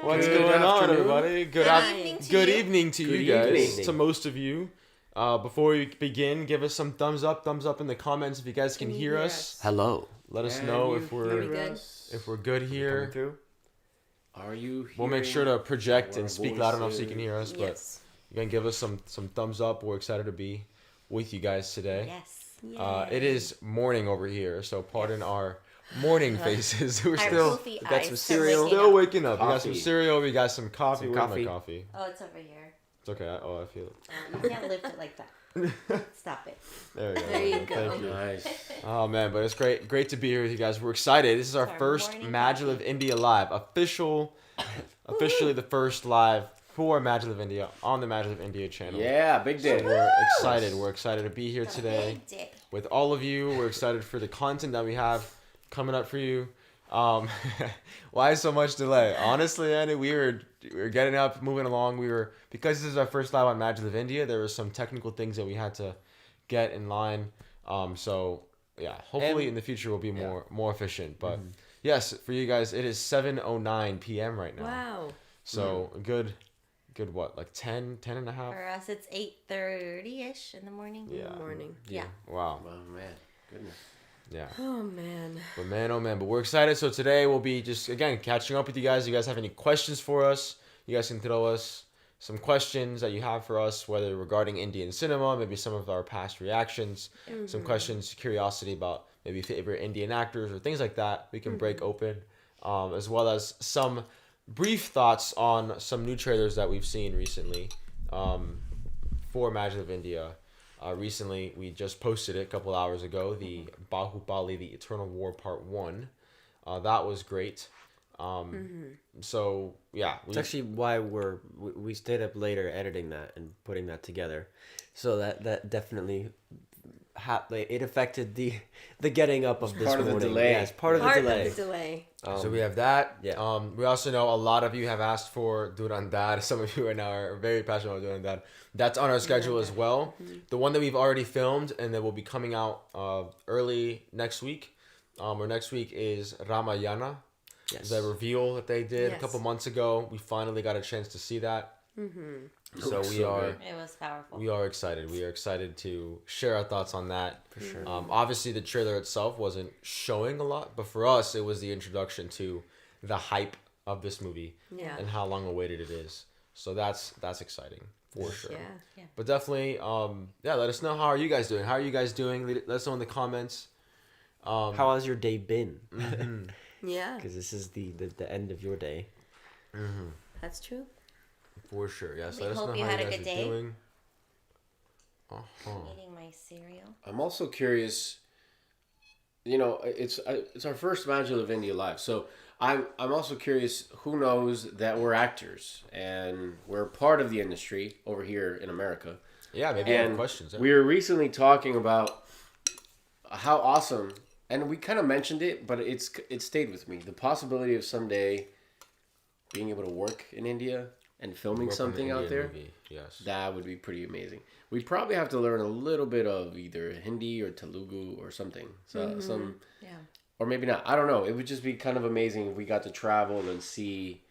What's going on, everybody? Good evening to you guys, evening. to most of you. Before we begin, give us some thumbs up in the comments if you guys can hear us. Hello. Let us know if we're good here. Are you here? We'll make sure to project and speak loud enough so you can hear us. But you can give us some thumbs up. We're excited to be with you guys today. Yes. It is morning over here, so pardon our morning faces. We're We got some cereal. Still waking up. We got some cereal. We got some coffee. Where's my coffee? Oh, it's over here. It's okay. I feel it. You can't lift it like that. Stop it. There we go. There you go. Thank you. Nice. Oh man, but it's great to be here with you guys. We're excited. This is our first MaJeliv India live, officially the first live for MaJeliv India on the MaJeliv India channel. Yeah, big day. So we're excited. We're excited to be here today with all of you. We're excited for the content that we have coming up for you. Why so much delay? Honestly, Andy, we were getting up, moving along. Because this is our first live on MaJeliv India, there were some technical things that we had to get in line. So yeah, hopefully in the future we'll be more efficient. But yes, for you guys, it is 7:09 p.m. right now. Wow. So good what, like 10 and a half? For us, it's 8:30ish in the morning. Yeah. Yeah. Wow. Oh man, goodness. Yeah. Oh man. But we're excited. So today we'll be just, again, catching up with you guys. You guys have any questions for us? You guys can throw us some questions that you have for us, whether regarding Indian cinema, maybe some of our past reactions, some questions, curiosity about maybe favorite Indian actors or things like that. We can break open, as well as some brief thoughts on some new trailers that we've seen recently for MaJeliv India. Recently, we just posted it a couple hours ago, the Bahubali, the Eternal War Part 1. That was great. So, yeah. It's actually why we stayed up later editing that and putting that together. So that definitely it affected the getting up of this morning. Part of the delay. Yeah, it's part of the delay. So we have that. Yeah. We also know a lot of you have asked for Durandar. Some of you right now are very passionate about Durandar. That's on our schedule as well. The one that we've already filmed and that will be coming out early next week. Or next week is Ramayana. Yes. The reveal that they did a couple months ago. We finally got a chance to see that. So It was powerful. We are excited. We are excited to share our thoughts on that. For sure. Obviously, the trailer itself wasn't showing a lot, but for us, it was the introduction to the hype of this movie and how long awaited it is. So that's exciting for sure. Yeah. But definitely, let us know, how are you guys doing? How are you guys doing? Let us know in the comments. How has your day been? Yeah. Because this is the end of your day. That's true. For sure, yes. We Let us know hope you how had you a guys good are day. doing. I'm eating my cereal. I'm also curious. You know, it's our first MaJeliv India live, so I'm also curious. Who knows that we're actors and we're part of the industry over here in America? Yeah, maybe you have questions. We were recently talking about how awesome, and we kind of mentioned it, but it stayed with me. The possibility of someday being able to work in India and filming something out there, yes, that would be pretty amazing. We'd probably have to learn a little bit of either Hindi or Telugu or something. So or maybe not. I don't know. It would just be kind of amazing if we got to travel and see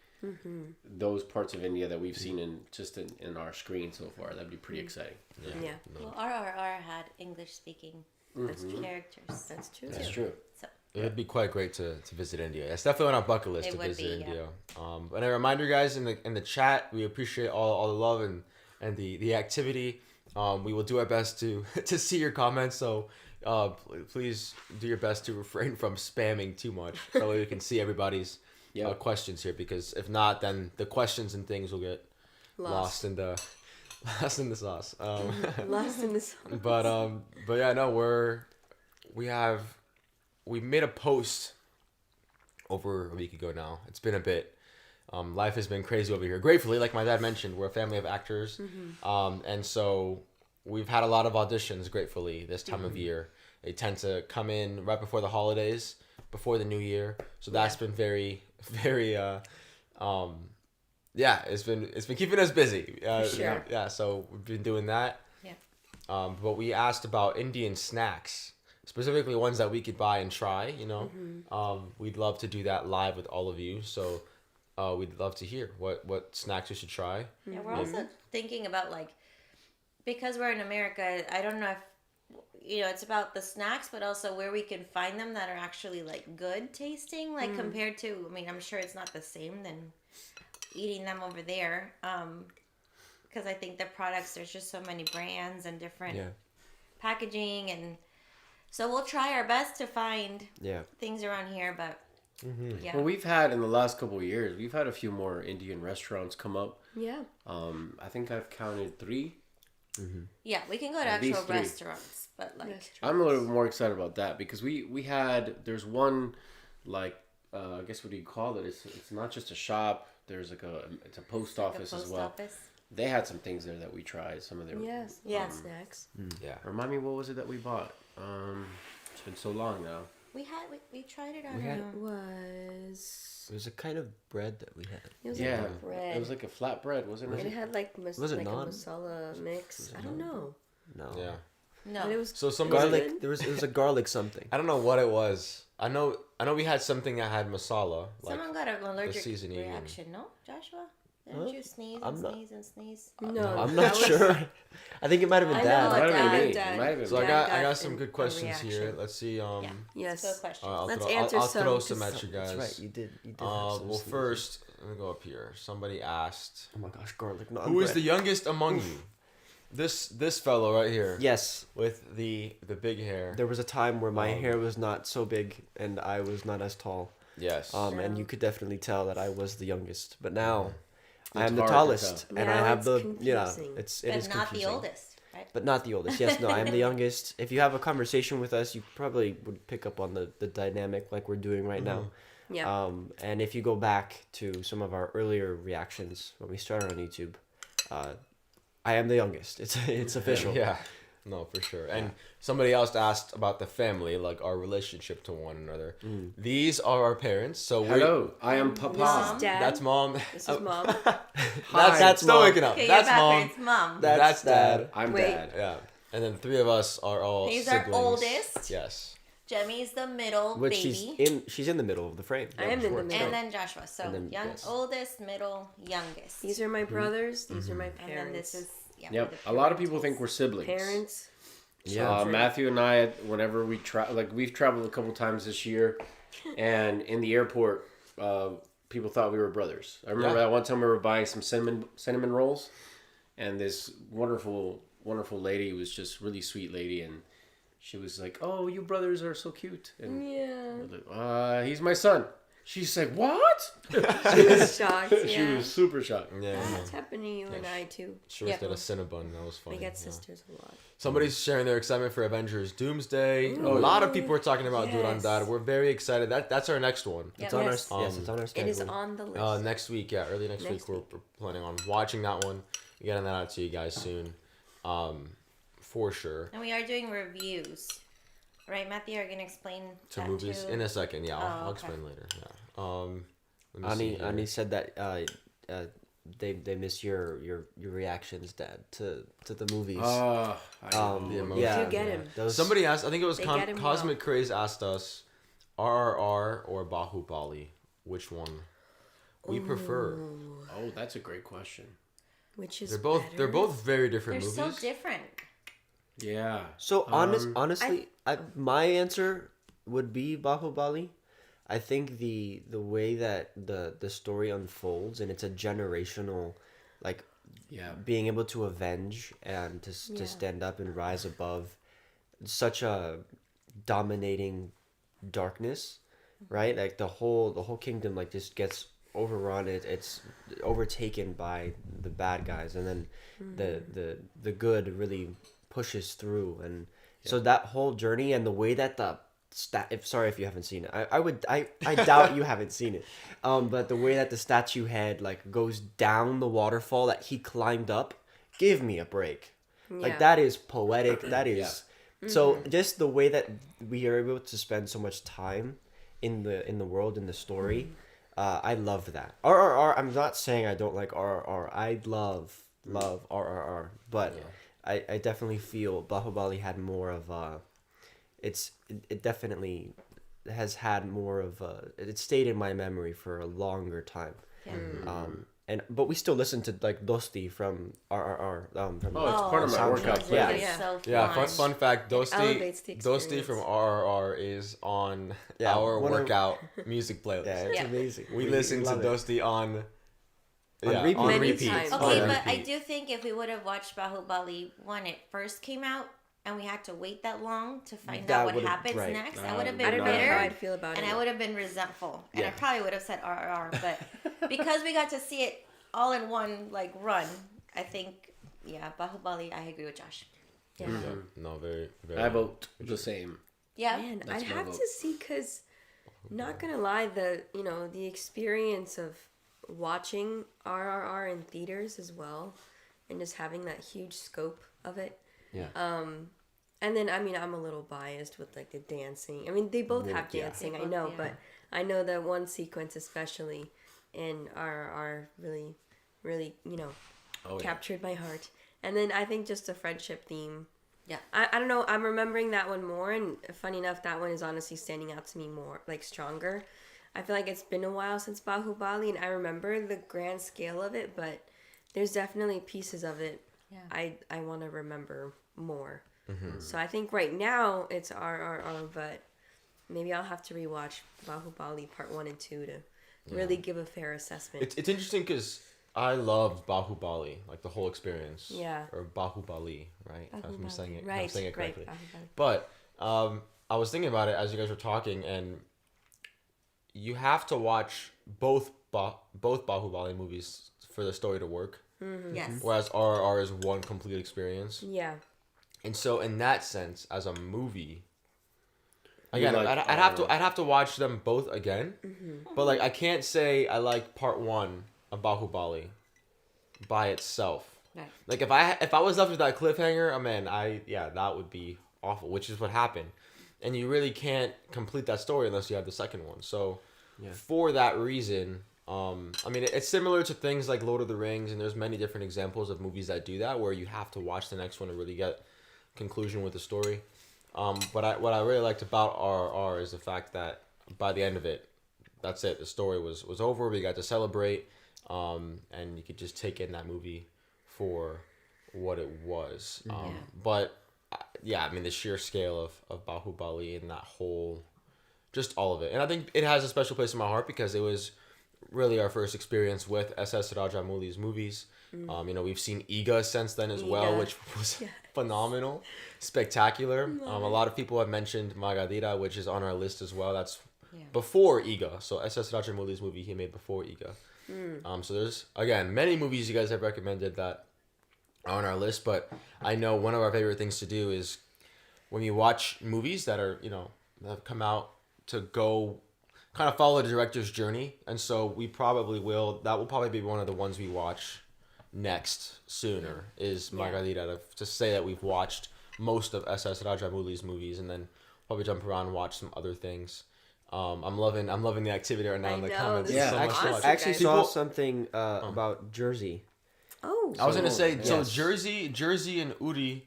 those parts of India that we've seen in our screen so far. That'd be pretty exciting. Yeah. Well, RRR had English speaking characters. That's true. That's true. So it would be quite great to visit India. It's definitely on our bucket list to visit India. And a reminder, guys, in the chat, we appreciate all the love and the activity. We will do our best to see your comments. So please do your best to refrain from spamming too much, so we can see everybody's questions here. Because if not, then the questions and things will get lost in the sauce. lost in the sauce. But yeah, no, we made a post over a week ago now. It's been a bit. Life has been crazy over here. Gratefully, like my dad mentioned, we're a family of actors. And so we've had a lot of auditions, gratefully, this time of year. They tend to come in right before the holidays, before the new year. So that's been very, very, it's been keeping us busy. Sure. Yeah, so we've been doing that. Yeah. But we asked about Indian snacks, specifically ones that we could buy and try, you know. We'd love to do that live with all of you. So we'd love to hear what snacks we should try. Yeah, we're also thinking about like, because we're in America, I don't know if it's about the snacks, but also where we can find them that are actually like good tasting, like compared to. I mean, I'm sure it's not the same than eating them over there. Because I think the products, there's just so many brands and different packaging, and so we'll try our best to find things around here, but. Yeah. Well, we've had in the last couple of years, we've had a few more Indian restaurants come up. Yeah. I think I've counted 3. Yeah, we can go to At least actual 3. restaurants, but like I'm a little bit more excited about that because we had there's one like I guess what do you call it? It's not just a shop. There's it's a post office as well. They had some things there that we tried. Some of their snacks. Yeah. Remind me, what was it that we bought? It's been so long now. We tried it on. It was a kind of bread that we had. It was like a bread. It was like a flat bread, wasn't it? It had like a masala mix. I don't know. No. Yeah. No. But it was So somebody garlic. It was a garlic something. I don't know what it was. I know we had something that had masala. Like someone got an allergic seasoning and- reaction. No, Joshua. Didn't you sneeze and sneeze and sneeze? No, I'm not sure. I think it might have been I Dad. know, Might have been me. Dad. It might have been So me. I got got some a good questions here. reaction. Let's see. Yes. Good question. Let's I'll answer throw some, some at you guys. That's right. You did. You did. Well, first, let me go up here. Somebody asked, Oh my gosh, garlic. No, "Who is the youngest among you?" This fellow right here. Yes. With the big hair. There was a time where my hair was not so big and I was not as tall. Yes. And you could definitely tell that I was the youngest. But now I It's am the hard to tallest, tell. and Now I have it's the confusing. It But is not the confusing. oldest, right? But not the oldest. Yes, no, I am the youngest. If you have a conversation with us, you probably would pick up on the dynamic like we're doing right now. Yeah. And if you go back to some of our earlier reactions when we started on YouTube, I am the youngest. It's official. Yeah. No, for sure. And somebody else asked about the family, like our relationship to one another. These are our parents. So Hello, I am Papa. This is Dad. That's mom. This is Mom. That's still Mom. waking up. Okay, That's you're mom. backwards, Mom. That's dad. I'm Wait. Dad. Yeah. And then 3 of us are all He's siblings. our oldest. Yes. Jemmy's the middle Which baby. she's in the middle of the frame. I am in the middle. And then Joshua. So And then- yes. Oldest, middle, youngest. These are my brothers. These are my and then parents. this is Yep. the A lot of people think we're siblings. Parents. Yeah. Matthew and I, whenever we we've traveled a couple times this year, and in the airport, people thought we were brothers. I remember that one time we were buying some cinnamon rolls, and this wonderful lady was just really sweet lady, and she was like, "Oh, you brothers are so cute," and Yeah. we're like, he's my son. She's like, "What?" She was shocked. She Yeah. was super shocked. Yeah. That's happened to you and I too. She was did a Cinnabon. That was funny. We got yeah. sisters a lot. Somebody's sharing their excitement for Avengers Doomsday. Ooh. A lot of people are talking about Do It On Yes. Dad. We're very excited. That's our next one. Yep. It's on Yes. our yes, it's on our It schedule. is on the list. Next week, early next week, we're planning on watching that one. Getting that out to you guys soon, for sure. And we are doing reviews. Right, Matthew, are you going to explain To that movies too? in a second. Yeah, I'll okay. explain later. Yeah. Let me see here. Ani said that they miss your reactions, Dad, to the movies. I know. The emotion. yeah, You get him. Those, Somebody asked. I think it was They get him Cosmic well. Craze asked us, RRR or Bahubali, which one we prefer. Oh, that's a great question. Which is They're both very different They're movies. so different. Yeah. So honestly, my answer would be Bahubali. I think the way that the story unfolds, and it's a generational, like, being able to avenge and to stand up and rise above such a dominating darkness, right? Like the whole kingdom like just gets overrun. It's overtaken by the bad guys, and then the good really pushes through, and so that whole journey and the way that the sorry if you haven't seen it, I doubt you haven't seen it, but the way that the statue head like goes down the waterfall that he climbed up, give me a break. Like that is poetic. That is so just the way that we are able to spend so much time in the world, in the story. I love that. RRR, I'm not saying I don't like RRR. I love RRR, but I definitely feel Bahubali had more of it definitely has had more of it stayed in my memory for a longer time. But we still listen to like Dosti from RRR. From Oh, it's part of my soundtrack. workout Yeah. playlist. So Yeah, fun. fun fact. elevates the Dosti experience. from RRR is on Yeah, our one of- workout music playlist. Yeah, it's Yeah. amazing. We listen to love it. Dosti on repeat. on Many repeat. times. On Okay, but I repeat. do think if we would have watched Bahubali when it first came out and we had to wait that long to find That out what would've- happens right. next, I would have I been don't know bitter. how I'd feel about And it. I would have been resentful. And I Yeah. probably would have said RRR. But because we got to see it all in one like run, I think, yeah, Bahubali, I agree with Josh. Yeah. No, very, very. I vote the same. Yeah. Man, That's I'd my have vote. to see because, not gonna lie, the experience of watching RRR in theaters as well, and just having that huge scope of it. Yeah. And then I'm a little biased with like the dancing. I mean, they both have yeah. dancing, They I both- know, yeah. but I know that one sequence especially in RRR really, really, Oh, yeah. captured my heart. And then I think just the friendship theme. Yeah. I don't know. I'm remembering that one more, and funny enough, that one is honestly standing out to me more, like stronger. I feel like it's been a while since Bahubali, and I remember the grand scale of it, but there's definitely pieces of it Yeah. I want to remember more. So I think right now it's RRR, but maybe I'll have to rewatch Bahubali Part 1 and 2 to really give a fair assessment. It's interesting because I loved Bahubali, like the whole experience. Yeah. Or Bahubali, right? If I'm saying it, if I'm Right, saying it right. correctly. Bahubali. But I was thinking about it as you guys were talking, and you have to watch both Bahubali movies for the story to work. Yes. Whereas RRR is one complete experience. Yeah. And so, in that sense, as a movie, again, like I'd have to watch them both again. But like, I can't say I like Part 1 of Bahubali by itself. Right. Like if I was left with that cliffhanger, oh man, that would be awful. Which is what happened, and you really can't complete that story unless you have the second one. So, for that reason, I mean, it's similar to things like Lord of the Rings, and there's many different examples of movies that do that, where you have to watch the next one to really get conclusion with the story. What I really liked about RRR is the fact that by the end of it, that's it. The story was over. We got to celebrate, and you could just take in that movie for what it was. But yeah, I mean, the sheer scale of Bahubali and that whole, just all of it. And I think it has a special place in my heart because it was really our first experience with S.S. Rajamouli's movies. We've seen Iga since then as well, Iga. which was phenomenal, spectacular. A lot of people have mentioned Margarita, which is on our list as well. That's before Iga. So S.S. Rajamouli's movie he made before Iga. So there's, again, many movies you guys have recommended that are on our list, but I know one of our favorite things to do is when you watch movies that are, that have come out, to go kind of follow the director's journey. And so that will probably be one of the ones we watch next sooner is Margarita, to say that we've watched most of S.S. Rajamouli's movies and then probably jump around and watch some other things. I'm loving the activity right now I in the know, comments. this It's is so much awesome. fun. I actually People- saw something about Jersey. Oh. I was gonna say, so yes. Jersey and Uri,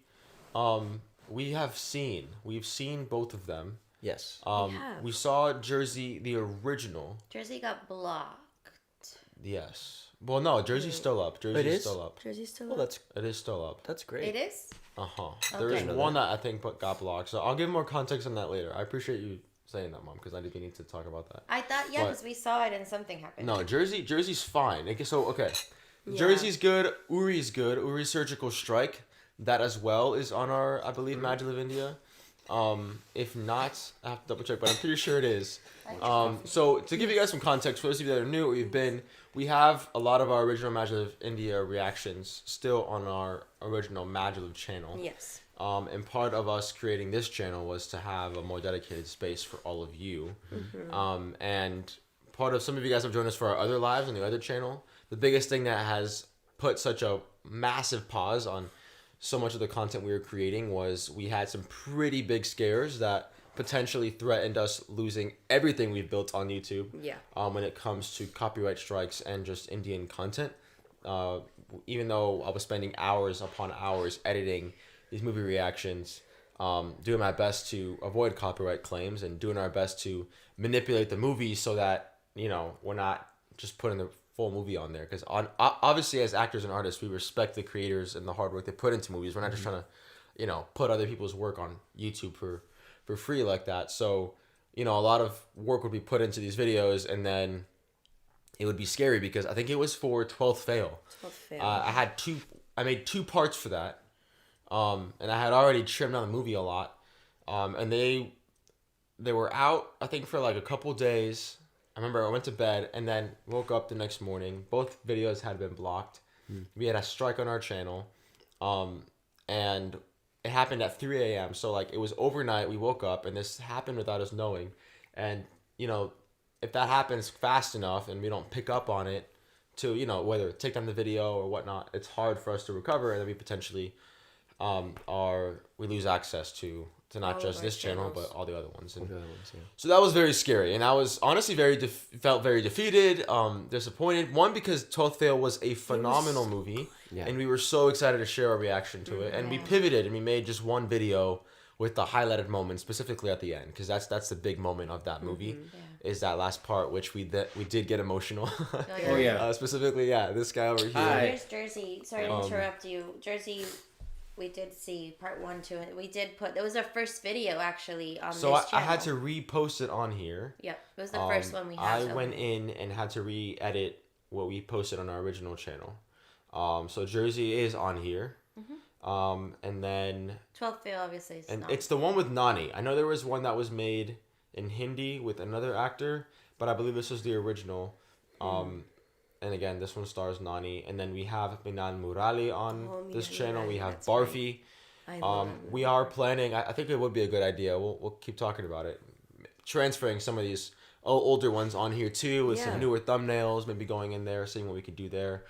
we've seen both of them. Yes. have. We saw Jersey, the original. Jersey got blocked. Yes. Well, no, Jersey's still up. Jersey's is? still up. Jersey's still Well, up. It is still up. that's great. It is? There is Okay. one that I think got blocked. So I'll give more context on that later. I appreciate you saying that, Mom, because I didn't need to talk about that. I thought, But- because we saw it and something happened. No, Jersey's fine. Okay, so okay, Yeah. Jersey's good. Uri's good. Uri's Surgical Strike, that as well is on our, I believe, MaJeliv India. If not, I have to double check, but I'm pretty sure it is. So to give you guys some context, for those of you that are new, we have a lot of our original MaJeliv India reactions still on our original MaJeliv channel. Yes. And part of us creating this channel was to have a more dedicated space for all of you. And part of some of you guys have joined us for our other lives on the other channel. The biggest thing that has put such a massive pause on so much of the content we were creating was we had some pretty big scares that potentially threatened us losing everything we've built on YouTube. Yeah. When it comes to copyright strikes and just Indian content. Even though I was spending hours upon hours editing these movie reactions, doing my best to avoid copyright claims and doing our best to manipulate the movies so that, we're not just putting the full movie on there, because obviously as actors and artists we respect the creators and the hard work they put into movies. We're not just trying to, you know, put other people's work on YouTube for free like that. So, you know, a lot of work would be put into these videos, and then it would be scary because I think it was for 12th Fail. 12th Fail. I made 2 parts for that, and I had already trimmed down the movie a lot, and they were out I think for like a couple days. I remember I went to bed and then woke up the next morning. Both videos had been blocked. We had a strike on our channel, and it happened at 3 a.m. So like it was overnight. We woke up and this happened without us knowing, and you know, if that happens fast enough and we don't pick up on it to, you know, whether take down the video or whatnot, it's hard for us to recover, and then we potentially we lose access to not just this channel but all the other ones. And so that was very scary, and I was honestly felt very defeated, disappointed. One, because 12th Fail was a phenomenal movie, and we were so excited to share our reaction to it, and we pivoted and we made just one video with the highlighted moment specifically at the end, because that's the big moment of that movie. Is that last part, which we did get emotional. Specifically, this guy over here. Here's Jersey. Sorry to interrupt you. Jersey, we did see part 1, 2. We did put, it was our first video actually on this channel. So I had to repost it on here. Yep, it was the first one we had. I went in and had to re-edit what we posted on our original channel. So Jersey is on here. And then 12th Fail obviously is not. It's the one with Nani. I know there was one that was made in Hindi with another actor, but I believe this was the original. And again, this one stars Nani. And then we have Minan Murali on this channel. We have Barfi. We are planning, I think it would be a good idea. We'll keep talking about it. Transferring some of these older ones on here too, with some newer thumbnails, maybe going in there, seeing what we could do there.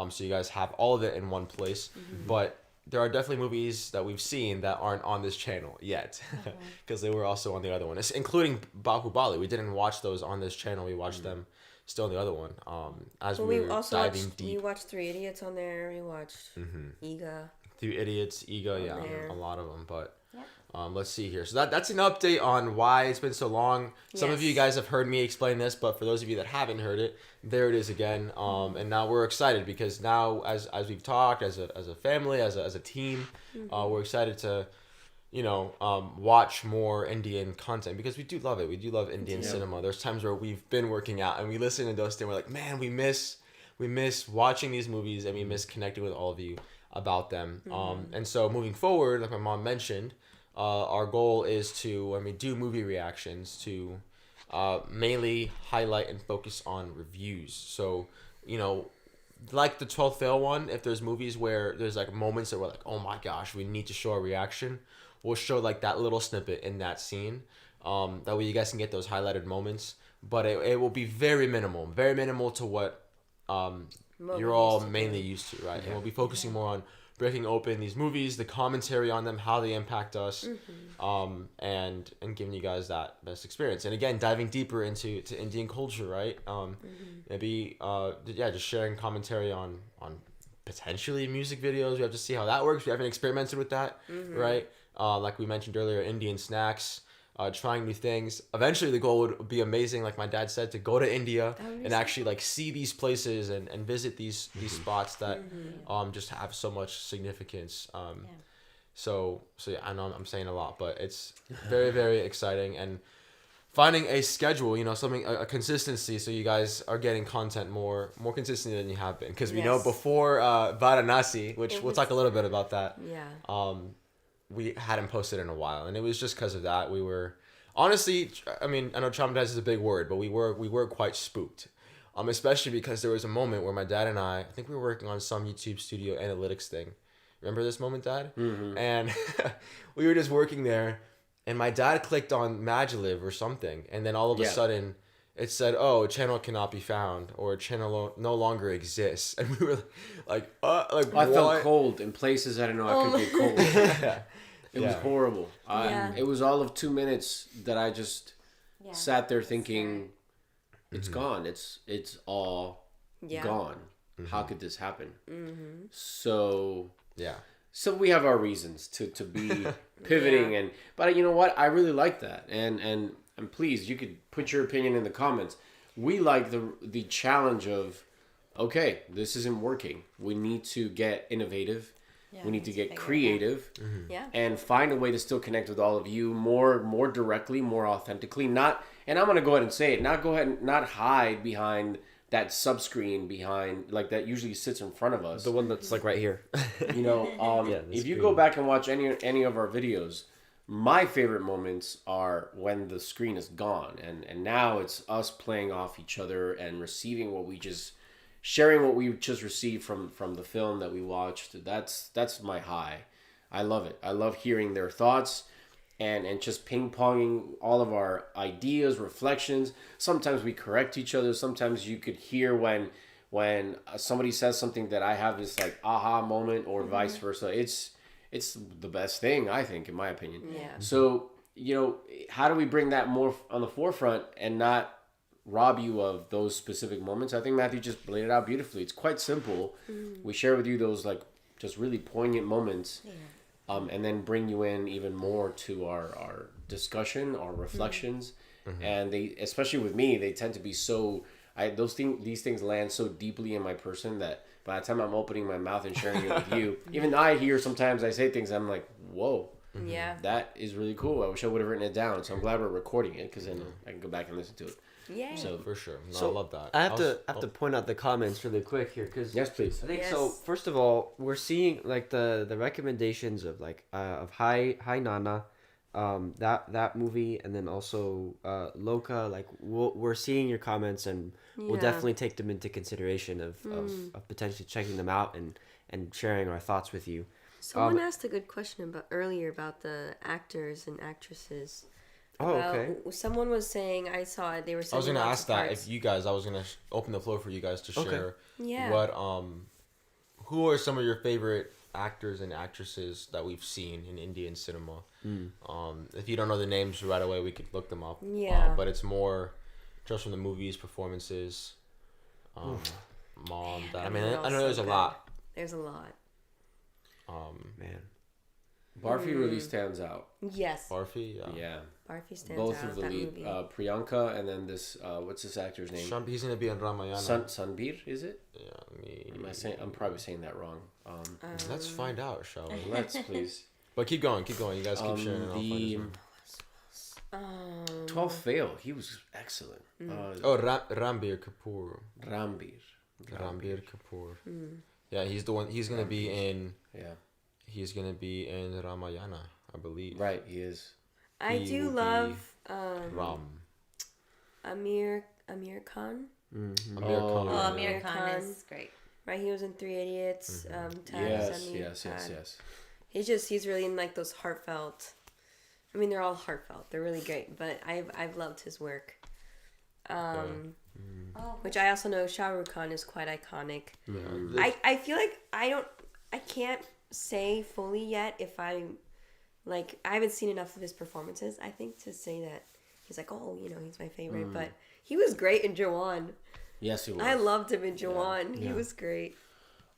So you guys have all of it in one place. But there are definitely movies that we've seen that aren't on this channel yet, because they were also on the other one, including Bahubali. We didn't watch those on this channel. We watched them still on the other one. As we were also diving deep. We watched 3 Idiots on there. We watched Iga. 3 Idiots, Iga, a lot of them. But let's see here. So that's an update on why it's been so long. Some of you guys have heard me explain this, but for those of you that haven't heard it, there it is again. And now we're excited because now, as we've talked as a family, as a team, we're excited to, you know, watch more Indian content, because we do love it. We do love Indian cinema. There's times where we've been working out and we listen to those things. We're like, man, we miss watching these movies, and we miss connecting with all of you about them. And so moving forward, like my mom mentioned, our goal is to, when we do movie reactions, to mainly highlight and focus on reviews. So, you know, like the 12th Fail one, if there's movies where there's like moments that we're like, oh my gosh, we need to show a reaction, we'll show like that little snippet in that scene. That way you guys can get those highlighted moments. But it will be very minimal to what you're all mainly used to, right? And we'll be focusing more on breaking open these movies, the commentary on them, how they impact us, and giving you guys that best experience. And again, diving deeper into Indian culture, right? Maybe just sharing commentary on potentially music videos. We have to see how that works. We haven't experimented with that, right? Like we mentioned earlier, Indian snacks, trying new things. Eventually the goal would be amazing, like my dad said, to go to India and actually like see these places and visit these spots that just have so much significance. So yeah, I know I'm saying a lot, but it's very, very exciting. And finding a schedule, you know, something, a consistency, so you guys are getting content more consistently than you have been. Because we know before Varanasi, which we'll talk a little bit about that. We hadn't posted in a while, and it was just because of that. We were honestly, I mean, I know traumatized is a big word, but we were quite spooked, especially because there was a moment where my dad and I think we were working on some YouTube studio analytics thing. Remember this moment, Dad? And we were just working there, and my dad clicked on MaJeliv or something, and then all of a sudden it said, "Oh, a channel cannot be found," or "A channel no longer exists," and we were like, I felt cold in places I didn't know I could get cold. It was horrible. It was all of 2 minutes that I just sat there thinking, it's gone. It's all gone. How could this happen? So we have our reasons to be pivoting, but you know what? I really like that, and please, you could put your opinion in the comments. We like the challenge of okay, this isn't working. We need to get innovative. Yeah, We need to figure get it out. creative Yeah. and find a way to still connect with all of you more directly, more authentically. Not, and I'm gonna go ahead and say it. Not hide behind that subscreen behind like that usually sits in front of us. The one that's like right here. You know, Yeah, the if you screen. go back and watch any of our videos, my favorite moments are when the screen is gone and now it's us playing off each other and receiving sharing what we just received from the film that we watched. That's my high. I love it. I love hearing their thoughts and just ping-ponging all of our ideas, reflections. Sometimes we correct each other. Sometimes you could hear when somebody says something that I have this like aha moment or vice versa. It's the best thing, I think, in my opinion. Yeah. So, you know, how do we bring that more on the forefront and not rob you of those specific moments? I think Matthew just laid it out beautifully. It's quite simple. We share with you those like just really poignant moments. Yeah. And then bring you in even more to our discussion, our reflections, and they, especially with me, they tend to be so. These things land so deeply in my person that by the time I'm opening my mouth and sharing it with you, even I hear sometimes I say things I'm like, whoa, Yeah. that is really cool. I wish I would have written it down. So I'm glad we're recording it because then I can go back and listen to it. Yeah. So For sure. No, So, I love that. I have to point out the comments really quick here because yes, please. I think Yes. so. First of all, we're seeing like the recommendations of like of Hi Nana, that movie, and then also Loca. Like we're seeing your comments, and we'll Yeah. definitely take them into consideration of potentially checking them out and sharing our thoughts with you. Someone asked a good question earlier about the actors and actresses. Oh, About- okay. Someone was saying, I saw it. They were. I was sending gonna lots ask of that hearts. if you guys. I was gonna open the floor for you guys to Okay. share Yeah. what who are some of your favorite actors and actresses that we've seen in Indian cinema. If you don't know the names right away, we could look them up. Yeah. But it's more just from the movies, performances. Mom, dad. I mean, they're I all know so there's a good. lot. There's a lot. Man, Barfi really stands out. Yes. Barfi, yeah. Yeah. Barfi stands Both out. of the That lead, movie. Priyanka and then this what's this actor's name? He's gonna be in Ramayana. Sanbir, is it? Yeah, I'm probably saying that wrong. let's find out, shall we? Let's please. But keep going. You guys keep sharing. And I'll find The this one. 12th Fail, he was excellent. Oh, Ranbir Kapoor. Rambir. Ranbir Kapoor. Yeah, he's the one. He's gonna be in. Yeah, He's gonna be in Ramayana, I believe. right, he is. I he do will be love Ram. Amir Khan. Amir Oh, Khan. Oh, Amir Amir Khan Khan. is great. Right, he was in Three Idiots. Yes, Amir yes, yes, Khan. yes. He's really in like those heartfelt. I mean, they're all heartfelt. They're really great, but I've loved his work. Oh, Which I also know Shah Rukh Khan is quite iconic. Mm-hmm. I feel like I can't say fully yet if I haven't seen enough of his performances, I think, to say that he's like, oh, he's my favorite. But he was great in Jawan. Yes, he was. I loved him in Jawan. He was great.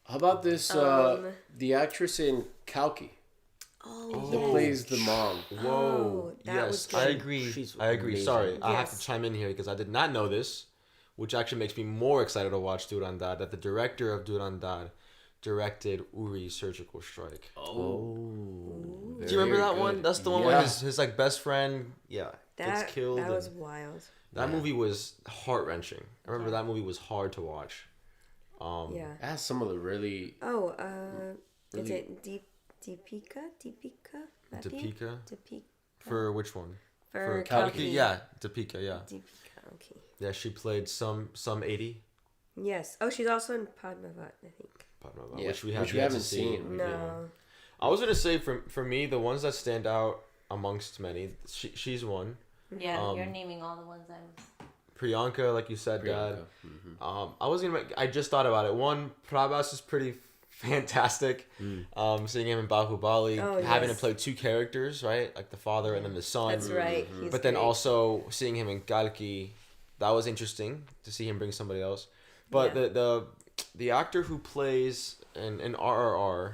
How about this, the actress in Kalki Oh, that yes. plays the mom? Whoa. Oh, that was yes, I good. agree. She's I agree. amazing. Sorry, I have Yes. to chime in here because I did not know this, which actually makes me more excited to watch Durandad. That the director of Durandad directed Uri's Surgical Strike. Oh. Do you remember that one? That's the one where Yeah. his like best friend yeah. That, gets killed. that was and- wild. that movie was heart wrenching. I remember that movie was hard to watch. Yeah. It has some of the really... Oh, is really- it Deepika? Matthew? Deepika? Deepika. For which one? For Kalki. Kalki. Yeah, Deepika. Yeah, Deepika. Okay. yeah. She played some 80, Yes. Oh, she's also in Padmavat, I think. Yeah, which we have which we yet haven't to see. seen. No. I was gonna say for me the ones that stand out amongst many. She's one. yeah, you're naming all the ones I was. Priyanka, like you said, Dad. Priyanka. I was gonna. I just thought about it. One, Prabhas is pretty fantastic. Seeing him in Bahubali, Oh, having yes. to play two characters, right? Like the father and then the son. That's right. He's But then great. also seeing him in Kalki, that was interesting to see him bring somebody else. But Yeah. the actor who plays in RRR,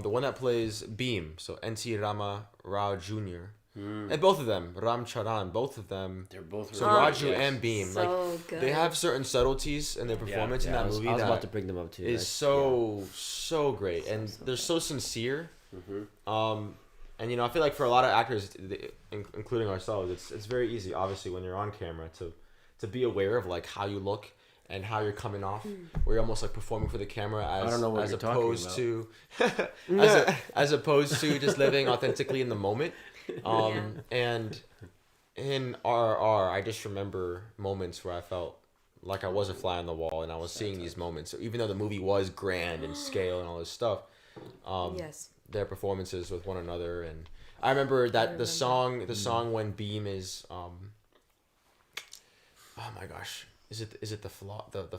the one that plays Beam, so N.T. Rama Rao Jr. And both of them, Ram Charan, both of them. They're both So really Raju and Beam, So like good. they have certain subtleties in their performance in that movie I was that about to bring them up too. is so great, and they're so sincere. And I feel like for a lot of actors, including ourselves, it's very easy, obviously, when you're on camera to be aware of like how you look and how you're coming off, where you're almost like performing for the camera as opposed to as opposed to just living authentically in the moment. And in RRR, I just remember moments where I felt like I was a fly on the wall, and I was seeing these moments. So even though the movie was grand and scale and all this stuff, their performances with one another, and I remember that the song when Beam is oh my gosh, is it the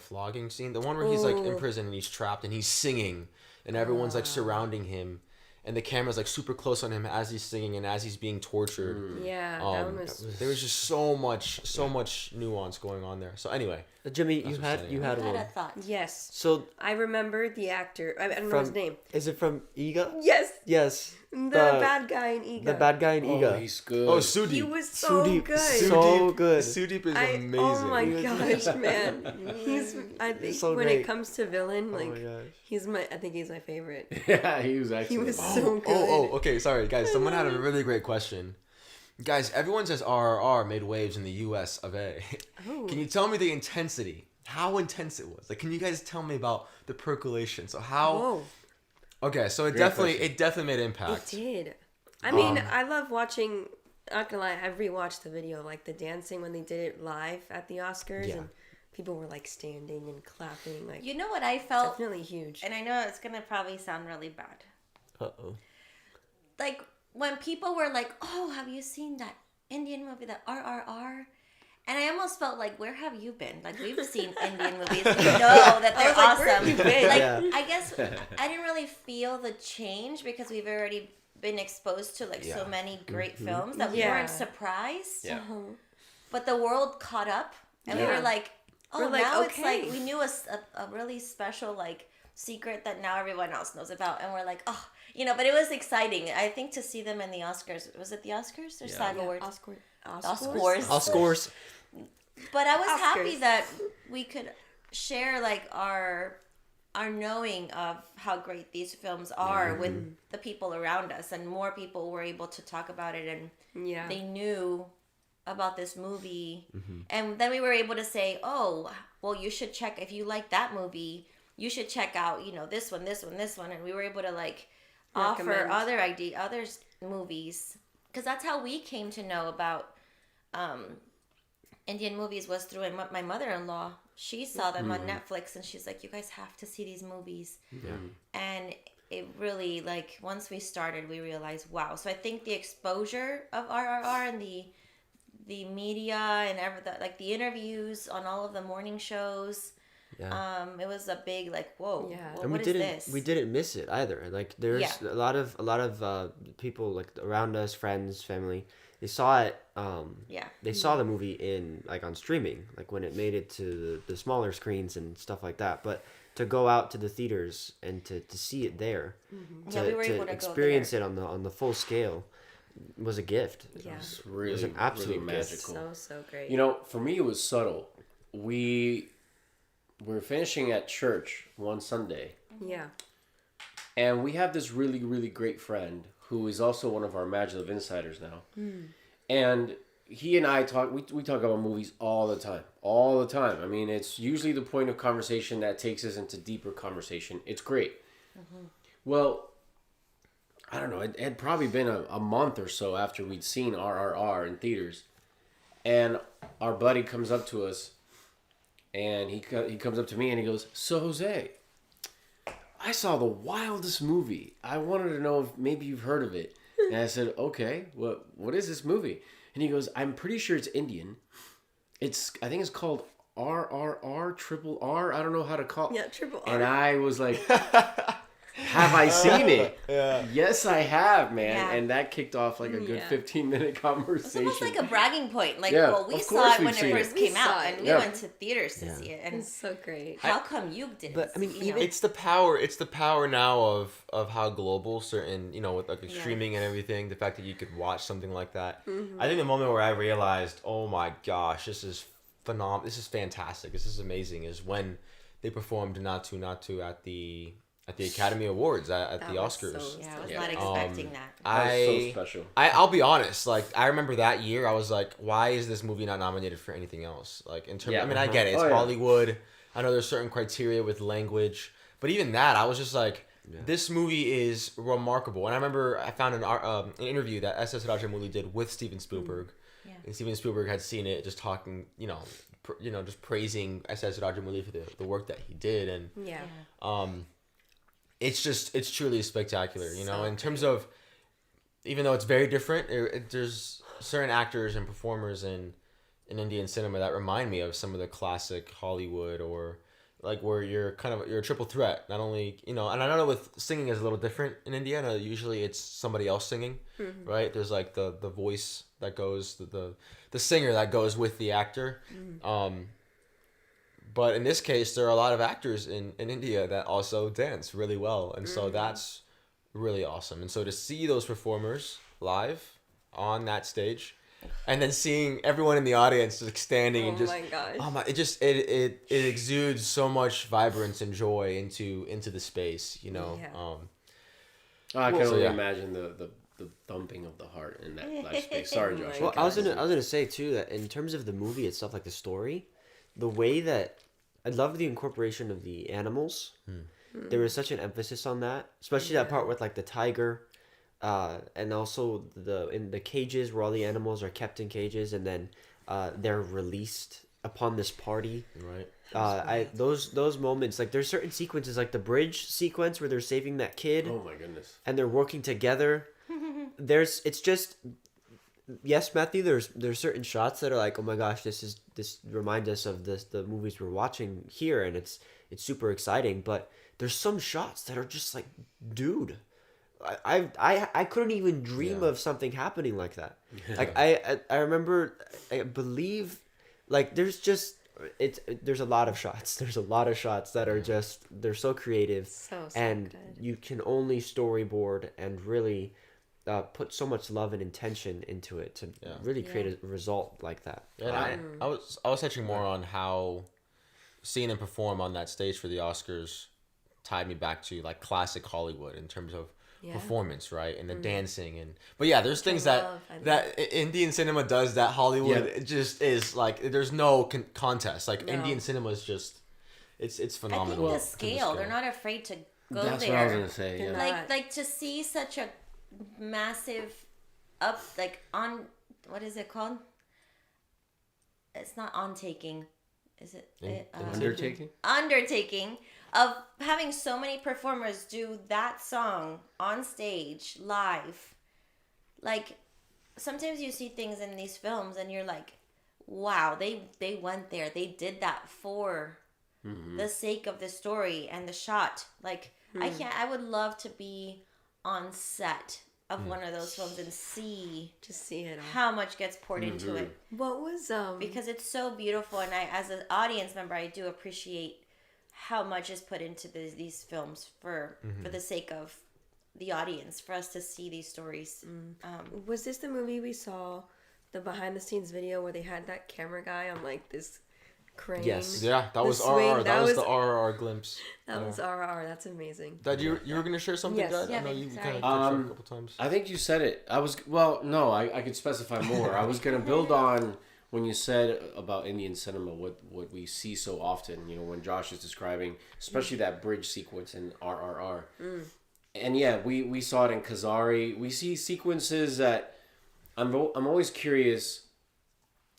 flogging scene, the one where he's like in prison and he's trapped and he's singing and everyone's like surrounding him. And the camera's like super close on him as he's singing and as he's being tortured. Yeah, that one was... There was just so much nuance going on there. So anyway, Jimmy, you had one. a thought. Yes. So I remember the actor. I don't know his name. Is it from Iga? Yes. Yes. The bad guy in Iga. The bad guy in Iga. Oh, he's good. oh, Sudeep. He was so good. So good. Sudeep is amazing. Oh my gosh, man. I think So when great. it comes to villain, Oh like my gosh. I think he's my favorite. Yeah, he was actually. He was so good. Okay, sorry guys. Someone had a really great question. Guys, everyone says RRR made waves in the US of A. Can you tell me the intensity? How intense it was? Like, can you guys tell me about the percolation? So how? Whoa. Okay, so it Great definitely made impact. It did. I mean, I love watching. Not gonna lie, I've rewatched the video, like the dancing when they did it live at the Oscars, and people were like standing and clapping. Like, You know what I felt? definitely huge. And I know it's gonna probably sound really bad. Uh-oh. Like when people were like, "Oh, have you seen that Indian movie, that RRR?" And I almost felt like, "Where have you been? Like we've seen Indian movies, we know that they're was like, where have awesome." you been? Like Yeah. I guess I didn't really feel the change because we've already been exposed to like so many great films that we weren't surprised. Yeah. But the world caught up, and we were like, "Oh, We're like, now it's okay. like we knew a really special like secret that now everyone else knows about," and we're like, "Oh." But it was exciting. I think to see them in the Oscars. Was it the Oscars or SAG Awards? Oscars. But I was Oscars. happy that we could share like our knowing of how great these films are with the people around us, and more people were able to talk about it, and they knew about this movie, and then we were able to say, "Oh, well, you should check if you like that movie. You should check out, this one, and we were able to like offer Recommend. other movies, because that's how we came to know about Indian movies, was through my mother-in-law. She saw them on Netflix, and she's like, "You guys have to see these movies." And it really, like, once we started, we realized, wow. So I think the exposure of RRR and the media and the interviews on all of the morning shows. It was a big like, whoa. Yeah. Well, And what is this? we didn't miss it either. Like there's a lot of people like around us, friends, family. They saw it. They saw the movie on streaming, like when it made it to the smaller screens and stuff like that. But to go out to the theaters and to see it there, we were able to to experience it on the full scale, was a gift. Yeah. It's really, It was an absolute really gift. magical. So great. For me, it was subtle. We were finishing at church one Sunday, Yeah. and we have this really, really great friend who is also one of our MaJeliv insiders now. And he and I talk, we talk about movies all the time. I mean, it's usually the point of conversation that takes us into deeper conversation. It's great. Well, I don't know, it had probably been a month or so after we'd seen RRR in theaters. And our buddy comes up to us, and he comes up to me and he goes, "So Jose, I saw the wildest movie. I wanted to know if maybe you've heard of it." And I said, "Okay, what is this movie?" And he goes, "I'm pretty sure it's Indian. I think it's called RRR, triple R. I don't know how to call it." Yeah, triple R. And I was like, have I seen it? Yeah. Yes, I have, man. Yeah. And that kicked off like a good 15-minute It's conversation. almost like a bragging point. Like, Yeah, well, we of saw course it when we've it seen first it. came We out, saw and it. we Yeah. went to theaters to see it. And It's so great. how come you didn't? But I mean, you even know? It's the power. It's the power now of how global certain, with like Yeah. streaming and everything. The fact that you could watch something like that. I think the moment where I realized, oh my gosh, this is phenomenal. This is fantastic. This is amazing. Is when they performed "Natu Natu" at the Academy Awards at That the was Oscars. so Yeah, I was Yeah. not expecting that. That was so special. I'll be honest. Like I remember that year, I was like, why is this movie not nominated for anything else? Like in terms, Yeah. I mean, I get it. It's Oh, yeah. Hollywood. I know there's certain criteria with language, but even that, I was just like, this movie is remarkable. And I remember I found an interview that S.S. Rajamouli did with Steven Spielberg, Yeah. and Steven Spielberg had seen it, just talking, just praising S.S. Rajamouli for the work that he did, and Yeah. it's truly spectacular, So in terms of, even though it's very different, there's certain actors and performers in Indian cinema that remind me of some of the classic Hollywood, or like where you're a triple threat. Not only, and I don't know, with singing is a little different in India. I know usually it's somebody else singing, right? There's like the voice that goes, the singer that goes with the actor. But in this case, there are a lot of actors in India that also dance really well. And so that's really awesome. And so to see those performers live on that stage, and then seeing everyone in the audience just standing and just, my gosh. oh my, it exudes so much vibrance and joy into the space, Yeah. I can So, only yeah. imagine the thumping of the heart in that live space. Sorry, Josh. Oh Well, I was gonna say too that in terms of the movie itself, like the story, the way that I love the incorporation of the animals. There was such an emphasis on that, especially that part with like the tiger, and also in the cages where all the animals are kept in cages, and then they're released upon this party. Right. Those moments, like there's certain sequences, like the bridge sequence where they're saving that kid. Oh my goodness. And they're working together. It's just, yes, Matthew, there's certain shots that are like, oh my gosh, this reminds us of the movies we're watching here, and it's super exciting. But there's some shots that are just like, dude, I couldn't even dream of something happening like that. Like I remember, I believe, like there's a lot of shots. There's a lot of shots that are just, they're so creative, So and good. you can only storyboard and really put so much love and intention into it to really create a result like that. Yeah, I was touching more on how seeing them perform on that stage for the Oscars tied me back to like classic Hollywood in terms of performance, right, and the dancing, but there's things love, that Indian cinema does that Hollywood it just is like, there's no contest. Like Indian cinema is just, it's I phenomenal. think the scale, they're not afraid to go That's there. what I was gonna say. They're Yeah. not. Like to see such a massive on, what is it called? It's not on taking. Is it Undertaking. undertaking of having so many performers do that song on stage live? Like sometimes you see things in these films and you're like, wow, they went there, they did that for the sake of the story and the shot. Like I would love to be on set of one of those films and see Just see it all. how much gets poured into it, What was because it's so beautiful. And I, as an audience member, I do appreciate how much is put into these films for the sake of the audience, for us to see these stories. was this the movie we saw, the behind the scenes video where they had that camera guy on like this crane? Yes. Yeah, that The was swing, RR. That that was was- the RR glimpse. That was RR. That's amazing. Dad, you were gonna share something, Yes. Dad? Yeah, I know you sorry. kind of touched on it a couple times. I think you said it. I could specify more. I was gonna build on when you said about Indian cinema, what we see so often. When Josh is describing, especially that bridge sequence in RRR. And we saw it in Kazari. We see sequences that I'm always curious.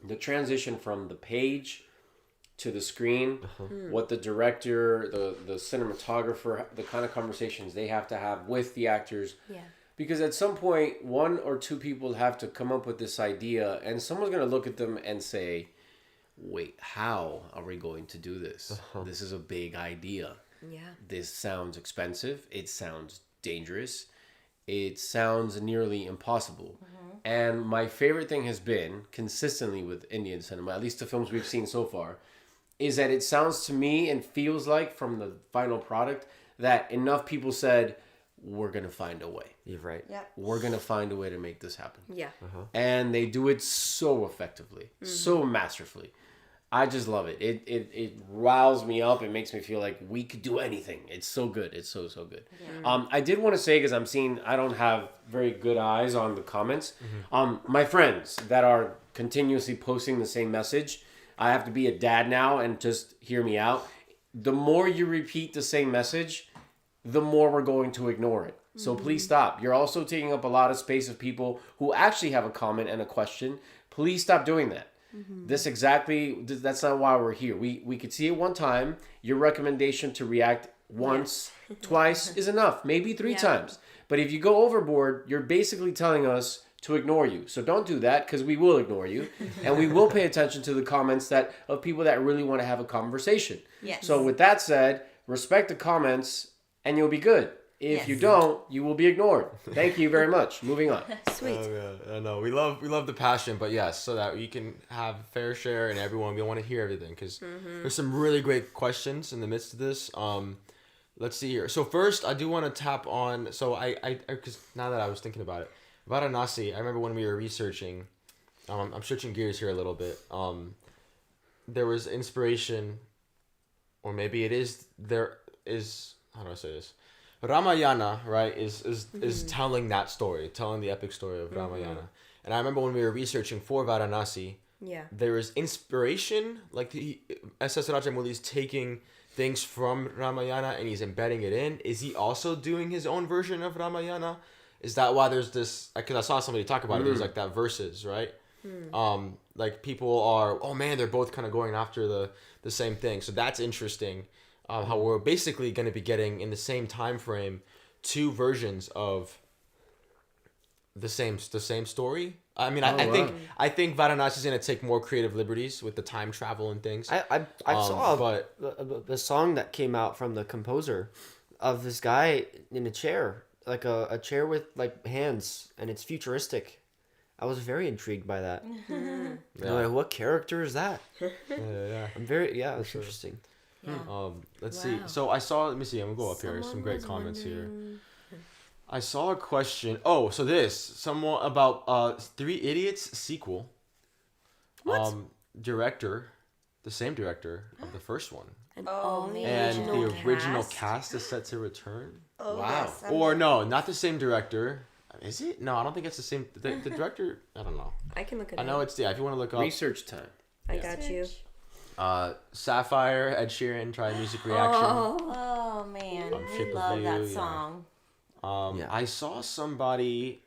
The transition from the page to the screen, what the director, the cinematographer, the kind of conversations they have to have with the actors. Yeah. Because at some point, one or two people have to come up with this idea, and someone's going to look at them and say, wait, how are we going to do this? This is a big idea. Yeah. This sounds expensive. It sounds dangerous. It sounds nearly impossible. And my favorite thing has been, consistently with Indian cinema, at least the films we've seen so far, is that it sounds to me and feels like from the final product that enough people said, we're going to find a way. You're right. Yep. We're going to find a way to make this happen. Yeah. And they do it so effectively, so masterfully. I just love it. It riles me up. It makes me feel like we could do anything. It's so good. It's so good. Yeah. I did want to say, because I don't have very good eyes on the comments. My friends that are continuously posting the same message, I have to be a dad now and just hear me out. The more you repeat the same message, the more we're going to ignore it. So please stop. You're also taking up a lot of space of people who actually have a comment and a question. Please stop doing that. That's not why we're here. We could see it one time. Your recommendation to react once, twice is enough. Maybe 3 times. But if you go overboard, you're basically telling us to ignore you. So don't do that, because we will ignore you. And we will pay attention to the comments of people that really want to have a conversation. Yes. So with that said, respect the comments and you'll be good. If you don't, you will be ignored. Thank you very much. Moving on. Sweet. Oh, yeah. I know we love the passion, but yes, so that we can have fair share and everyone, we want to hear everything, because there's some really great questions in the midst of this. Let's see here. So first, I do want to tap on. So I because now that I was thinking about it, Varanasi. I remember when we were researching. I'm switching gears here a little bit. There was inspiration, or maybe it is. There is. How do I say this? Ramayana, right, is telling that story, telling the epic story of Ramayana. And I remember when we were researching for Varanasi, there is inspiration, like the S.S. Rajamouli's taking things from Ramayana and he's embedding it in. Is he also doing his own version of Ramayana? Is that why there's this, because I saw somebody talk about it, there's like that verses, right? Like people are, oh man, they're both kind of going after the same thing. So that's interesting. How we're basically going to be getting in the same time frame 2 versions of the same story. I mean, I think Varanasi is going to take more creative liberties with the time travel and things. I saw the song that came out from the composer of this guy in a chair, like a chair with like hands, and it's futuristic. I was very intrigued by that. Like, what character is that? It's interesting. Yeah. Let's see. So I saw. Let me see. I'm gonna go up here. Some great comments here. I saw a question. Oh, so someone about 3 Idiots sequel. What? Director, the same director of the first one, And the original cast is set to return. Oh, Wow. yes, Or no, not the same director. Is it? No, I don't think it's the same. The director. I don't know. I can look it I up. know it's if you want to look up. Research time. I got you. Sapphire, Ed Sheeran, try music reaction. Oh man, we Shape of love You, that yeah. song. I saw somebody.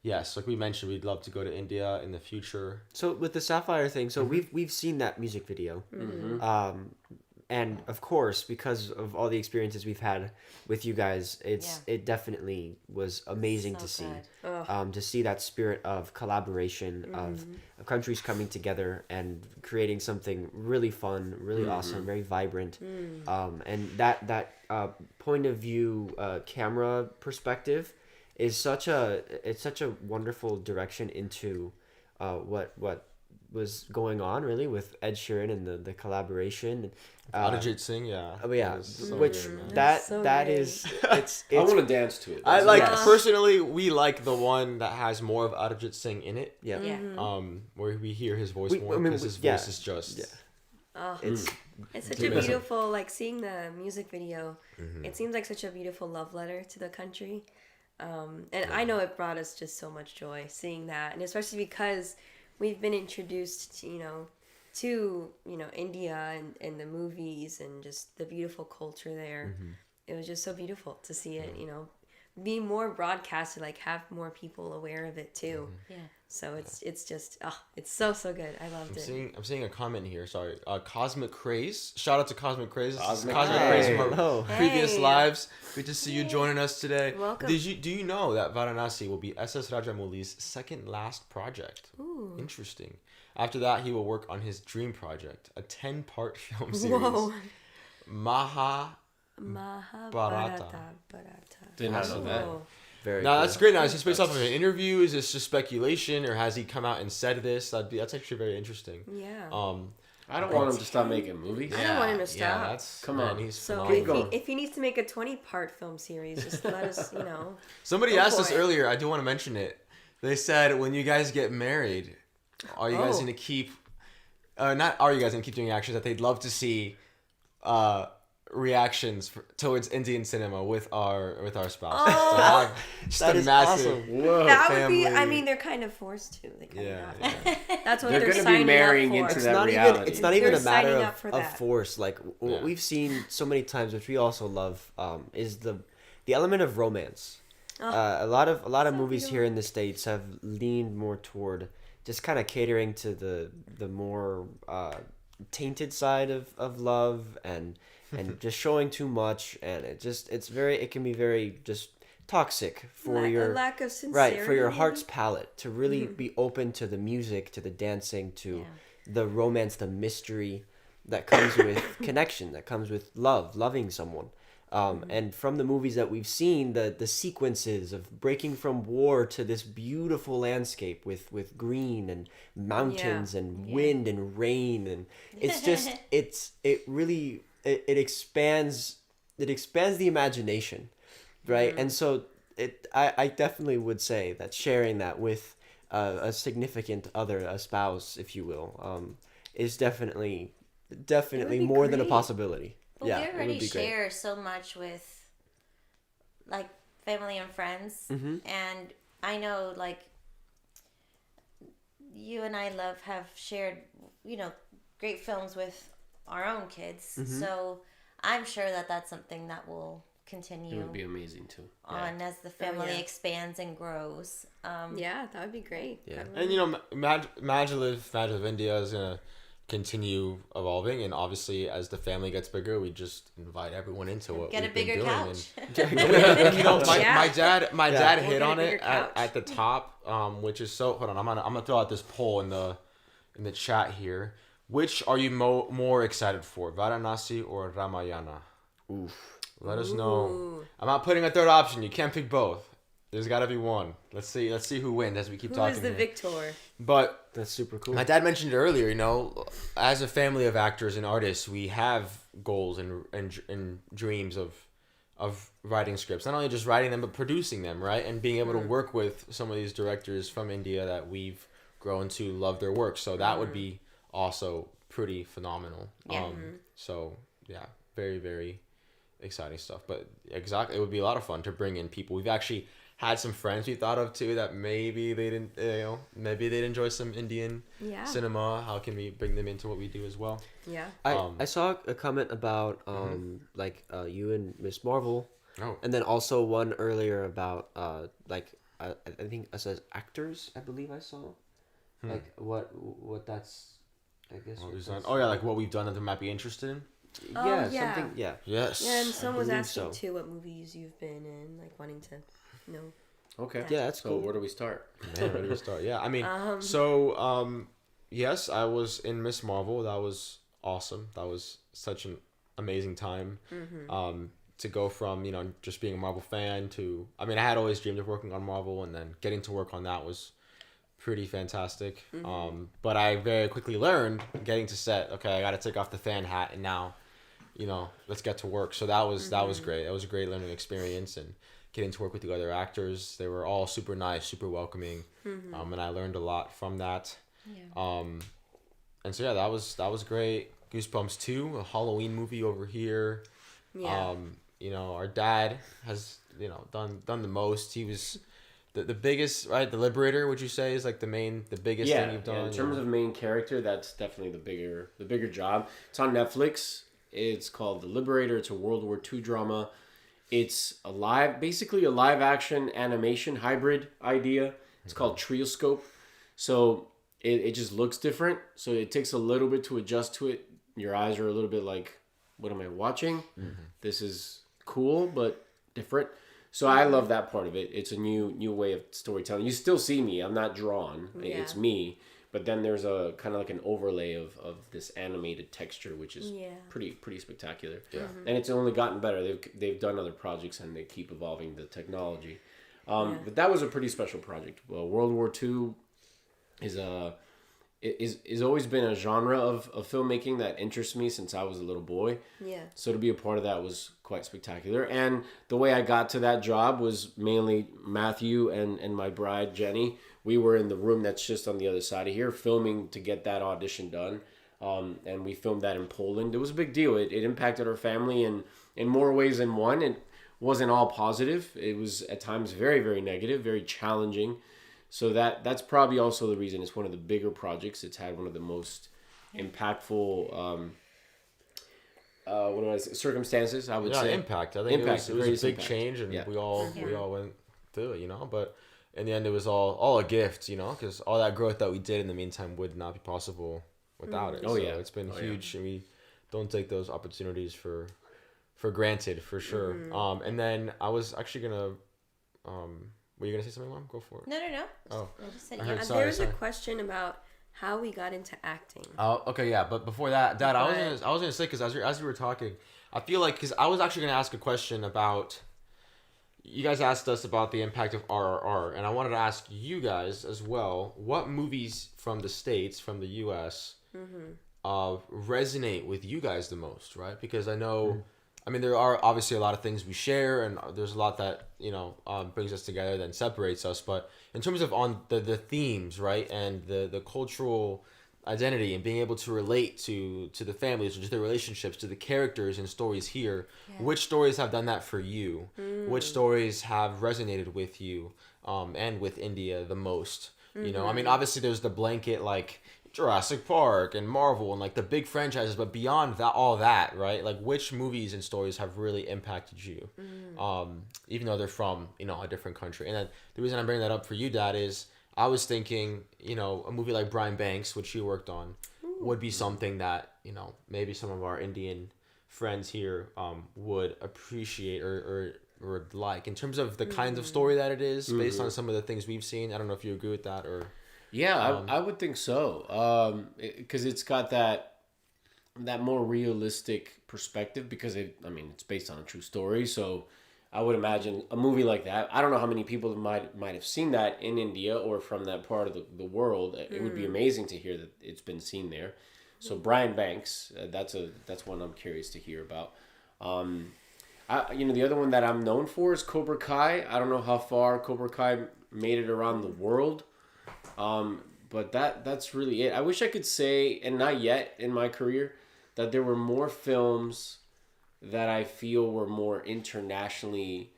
Yes, like we mentioned, we'd love to go to India in the future. So with the Sapphire thing, so we've seen that music video, and of course, because of all the experiences we've had with you guys, it definitely was amazing to see. To see that spirit of collaboration of countries coming together and creating something really fun, really awesome, very vibrant, and that point of view camera perspective is such a wonderful direction into what was going on really with Ed Sheeran and the collaboration. Arijit Singh, yeah. Oh yeah, So which good, man. that So that great. is it's I want to dance to it. I like Yes. personally. We like the one that has more of Arijit Singh in it. yeah. Where we hear his voice We- more I mean, because we- his yeah. voice is just. Yeah. Oh, It's it's such Too a bad. beautiful, like seeing the music video. It seems like such a beautiful love letter to the country. And I know it brought us just so much joy seeing that. And especially because we've been introduced, to India and the movies and just the beautiful culture there. It was just so beautiful to see it, be more broadcasted, like have more people aware of it too. Yeah. So it's just it's so good. I loved it. I'm seeing a comment here. Sorry, Cosmic Craze. Shout out to Cosmic Craze. Cosmic Craze from our Hello. previous Hey. lives. Good to see you joining us today. Welcome. Do you know that Varanasi will be S.S. Rajamouli's second last project? Ooh. Interesting. After that, he will work on his dream project, a 10-part film series. Whoa. Mahabharata. Mahabharata. Did not know that. Very No, cool. that's great. Now, is this based off of an interview? Is this just speculation, or has he come out and said this? That's actually very interesting. Yeah. I don't want him to stop making movies. I don't want him to Yeah, stop. that's Come man, on. He's So phenomenal. if he needs to make a 20-part film series, just let us, Somebody Go asked for us it. earlier. I do want to mention it. They said, when you guys get married, are you guys Oh. going to keep? Not are you guys going to keep doing actions? That they'd love to see reactions towards Indian cinema with our spouses. Oh. To have just That a is massive. awesome. Whoa. that would be. family. I mean, they're kind of forced to. They kind Yeah, of have to. That's what They're they're, gonna be signing marrying up for. into that reality. It's not even They're a matter signing up for of that. force. Like what Yeah. we've seen so many times, which we also love, is the element of romance. A lot of movies here in the States have leaned more toward just kind of catering to the more tainted side of love and just showing too much, and it can be very just toxic for A your lack of sincerity. right, for your maybe? heart's palate, to really be open to the music, to the dancing, to the romance, the mystery that comes with connection, that comes with loving someone. And from the movies that we've seen, the sequences of breaking from war to this beautiful landscape with green and mountains and wind and rain, and it's just it expands the imagination, right? And so I definitely would say that sharing that with a significant other, a spouse, if you will, is definitely be more than a great. possibility. But Yeah, we it already would be great. share so much with, like, family and friends, and I know, like, you and I have shared, great films with our own kids. So I'm sure that that's something that will It continue would be amazing too. on as the family yeah. expands and grows. Yeah, that would be great. Yeah. And MaJeliv India is gonna continue evolving, and obviously as the family gets bigger, we just invite everyone into what Get a we've been bigger doing. couch. And, my Yeah. my dad We'll hit get a on bigger it couch. at the top, which is so. Hold on, I'm gonna throw out this poll in the chat here. Which are you more excited for, Varanasi or Ramayana? Oof. Let us know. Ooh. I'm not putting a third option. You can't pick both. There's got to be one. Let's see who wins as we keep Who talking is the here. victor? But That's super cool. my dad mentioned it earlier. As a family of actors and artists, we have goals and dreams of writing scripts. Not only just writing them, but producing them, right? And being able to work with some of these directors from India that we've grown to love their work. So that would be also pretty phenomenal. Yeah. So yeah, very, very exciting stuff. But exactly, it would be a lot of fun to bring in people. We've actually had some friends we thought of too that maybe they didn't, maybe they'd enjoy some Indian Yeah. cinema. How can we bring them into what we do as well? Yeah. I saw a comment about you and Miss Marvel, Oh, and then also one earlier about I think us as actors. I believe I saw like what that's. I guess. what what we've done. that's- Oh yeah, like what we've done that they might be interested in. Oh, Yeah, yeah. something. Yeah. Yes. Yeah, and someone was believe asking so. too what movies you've been in, like wanting to know. Okay. Yeah, that's So cool. where do we start? Man, ready to start? Yeah, I mean, yes, I was in Miss Marvel. That was awesome. That was such an amazing time. To go from just being a Marvel fan to, I mean, I had always dreamed of working on Marvel, and then getting to work on that was pretty fantastic. But I very quickly learned getting to set. Okay, I got to take off the fan hat, and now, let's get to work. So that was great. That was a great learning experience, and getting to work with the other actors. They were all super nice, super welcoming, and I learned a lot from that. Yeah. And so yeah, that was great. Goosebumps 2, a Halloween movie over here. Yeah. Our dad has done the most. He was the biggest, right? The Liberator, would you say, is like the biggest thing you've done? In terms of main character, that's definitely the bigger job. It's on Netflix. It's called The Liberator. It's a World War II drama. It's basically a live action animation hybrid idea. It's called Trioscope. So it just looks different. So it takes a little bit to adjust to it. Your eyes are a little bit like, what am I watching? This is cool, but different. So I love that part of it. It's a new way of storytelling. You still see me. I'm not drawn. Yeah. It's me. but then there's a kind of like an overlay of this animated texture, which is pretty spectacular. Yeah. And it's only gotten better. They've done other projects and they keep evolving the technology. But that was a pretty special project. Well, World War II is always been a genre of filmmaking that interests me since I was a little boy. Yeah. So to be a part of that was quite spectacular. And the way I got to that job was mainly Matthew and my bride, Jenny. We were in the room that's just on the other side of here filming to get that audition done. And we filmed that in Poland. It was a big deal. It impacted our family in more ways than one. It wasn't all positive. It was at times very, very negative, very challenging. So that's probably also the reason it's one of the bigger projects. It's had one of the most impactful circumstances, I would say. Impact. I think it was a big change, and we all went through it, But in the end, it was all a gift, because all that growth that we did in the meantime would not be possible without it. Oh, so yeah. It's been huge, and we don't take those opportunities for granted, for sure. And then I was actually gonna were you gonna say something, Mom? Go for it. No. Oh, I just said There was a question about how we got into acting. Oh, okay, yeah. But before that, Dad, I was gonna say, because as you were talking, I feel like, because I was actually gonna ask a question about. You guys asked us about the impact of RRR, and I wanted to ask you guys as well. What movies from the States, from the U.S., resonate with you guys the most, right? Because I know. I mean, there are obviously a lot of things we share, and there's a lot that, brings us together, then separates us. But in terms of on the themes, right, and the cultural identity and being able to relate to the families, or just the relationships, to the characters and stories here, which stories have done that for you? Which stories have resonated with you and with India the most? I mean, obviously there's the blanket, like, Jurassic Park and Marvel and like the big franchises, but beyond that, all that, right? Like, which movies and stories have really impacted you, even though they're from a different country? And then the reason I'm bringing that up for you, Dad, is I was thinking a movie like Brian Banks, which you worked on, would be something that maybe some of our Indian friends here would appreciate or like, in terms of the kinds of story that it is, based on some of the things we've seen. I don't know if you agree with that or. Yeah, I would think so. Because it's got that more realistic perspective, because it's based on a true story. So I would imagine a movie like that. I don't know how many people might have seen that in India or from that part of the world. It would be amazing to hear that it's been seen there. So Brian Banks, that's one I'm curious to hear about. The other one that I'm known for is Cobra Kai. I don't know how far Cobra Kai made it around the world. But that's really it. I wish I could say, and not yet in my career, that there were more films that I feel were more internationally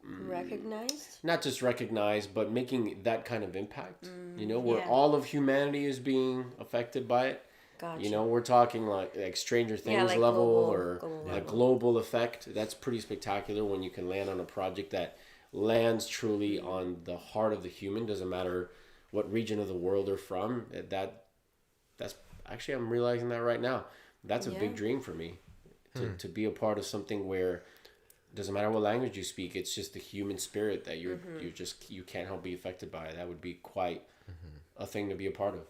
recognized. Not just recognized, but making that kind of impact. Where all of humanity is being affected by it. Gotcha. We're talking like Stranger Things like level, global, or a global effect. That's pretty spectacular when you can land on a project that lands truly on the heart of the human. Doesn't matter what region of the world they're from. That's actually, I'm realizing that right now. That's a big dream for me, to be a part of something where it doesn't matter what language you speak. It's just the human spirit that you can't help be affected by. That would be quite a thing to be a part of.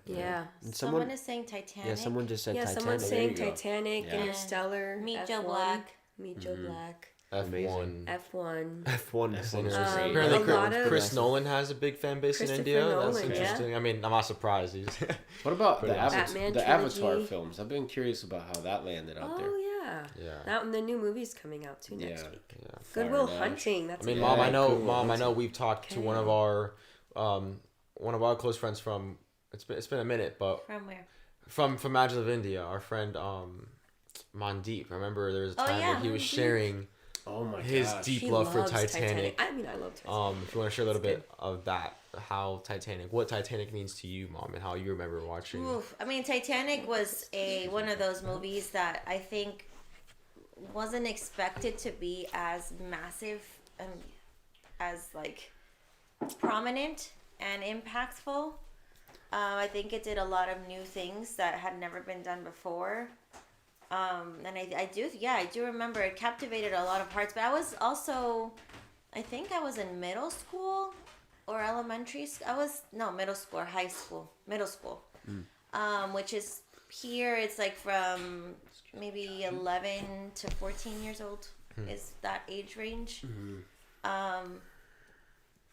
Yeah. And someone is saying Titanic. Yeah, someone just said Titanic. Someone's saying Titanic, Interstellar, Meet F1, Joe Black. Meet Joe Black. F1. F1 is Apparently, Chris Nolan has a big fan base in India. Nolan, that's interesting. I mean, I'm not surprised. What about the Batman Avatar trilogy? films? I've been curious about how that landed out there. Oh yeah. The new movie's coming out too next week. Yeah. Goodwill Hunting. That's. I mean, Mom, I know we've talked to one of our close friends from. It's been a minute, but From where? From MaJeliv India, our friend Mandeep. I remember there was a time where he was sharing his deep love for Titanic. I mean, I love Titanic. If you want to share a little bit of that, what Titanic means to you, Mom, and how you remember watching. Oof. I mean, Titanic was one of those movies that I think wasn't expected to be as massive and as like prominent and impactful. I think it did a lot of new things that had never been done before. And I do remember it captivated a lot of hearts. But I was also, I think I was in middle school or elementary school. Middle school or high school. Middle school. Which is here, it's like from maybe 11 to 14 years old is that age range.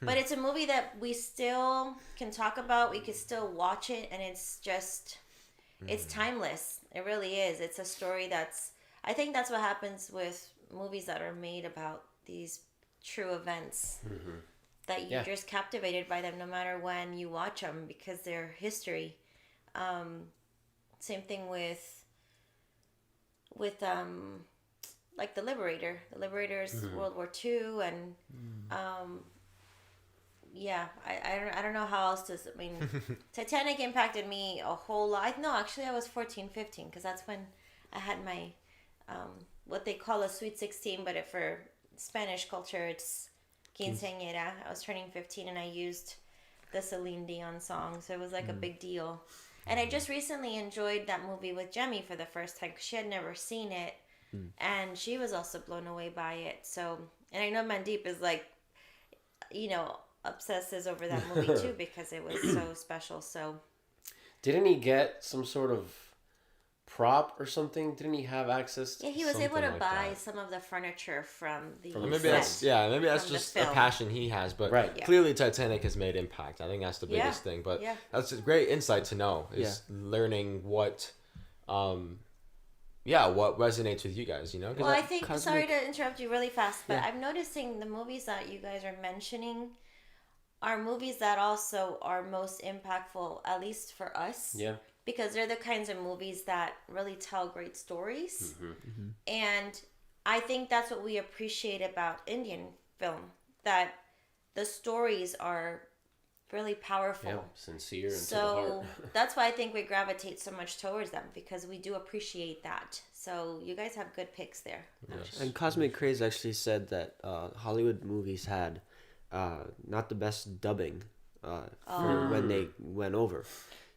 But it's a movie that we still can talk about. We can still watch it, and it's just, it's timeless. It really is. It's a story I think that's what happens with movies that are made about these true events. That you're just captivated by them no matter when you watch them because they're history. Same thing with like The Liberator. The Liberator is World War II, and I don't know how else to. I mean, Titanic impacted me a whole lot. No, actually, I was 14, 15 because that's when I had my what they call a sweet 16, but for Spanish culture, it's quinceañera. I was turning 15, and I used the Celine Dion song, so it was like a big deal. And I just recently enjoyed that movie with Jemmy for the first time because she had never seen it, and she was also blown away by it. So, and I know Mandeep is like, obsesses over that movie too because it was so special. So, didn't he get some sort of prop or something? Didn't he have access to he was able to like buy that. some of the furniture from the Maybe that's from just the a film. passion he has, but Right. clearly Titanic has made impact. I think that's the biggest thing. But that's a great insight to know is learning what what resonates with you guys, 'cause Well, I think, sorry to interrupt you really fast, but I'm noticing the movies that you guys are mentioning are movies that also are most impactful, at least for us. Yeah. Because they're the kinds of movies that really tell great stories. And I think that's what we appreciate about Indian film, that the stories are really powerful. Yeah, sincere and to the heart. So that's why I think we gravitate so much towards them, because we do appreciate that. So you guys have good picks there. Yes. And Cosmic Craze actually said that Hollywood movies had not the best dubbing for when they went over.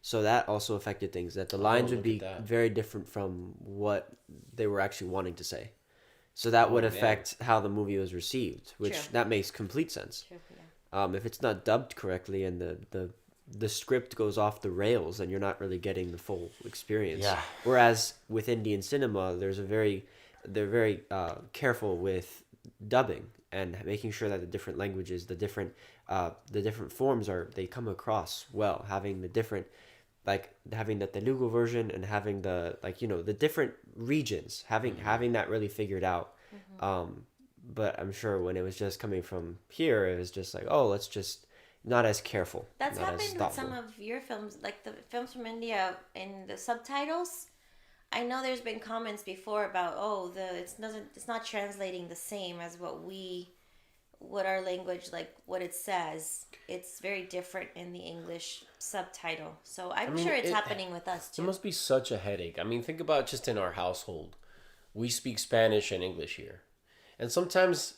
So that also affected things, that the lines would be very different from what they were actually wanting to say. So that would affect how the movie was received, which that makes complete sense. True, yeah. If it's not dubbed correctly and the script goes off the rails, then you're not really getting the full experience. Yeah. Whereas with Indian cinema, they're very careful with dubbing and making sure that the different languages, the different forms they come across well, having the different, like having the Telugu version and having the the different regions, having that really figured out. But I'm sure when it was just coming from here, it was just like, oh, let's just not as careful. That's not as happened with thoughtful. some of your films, like the films from India in the subtitles. I know there's been comments before about it's not translating the same as what our language, like what it says. It's very different in the English subtitle. So I'm sure it's happening with us too. It must be such a headache. I mean, think about just in our household. We speak Spanish and English here. And sometimes,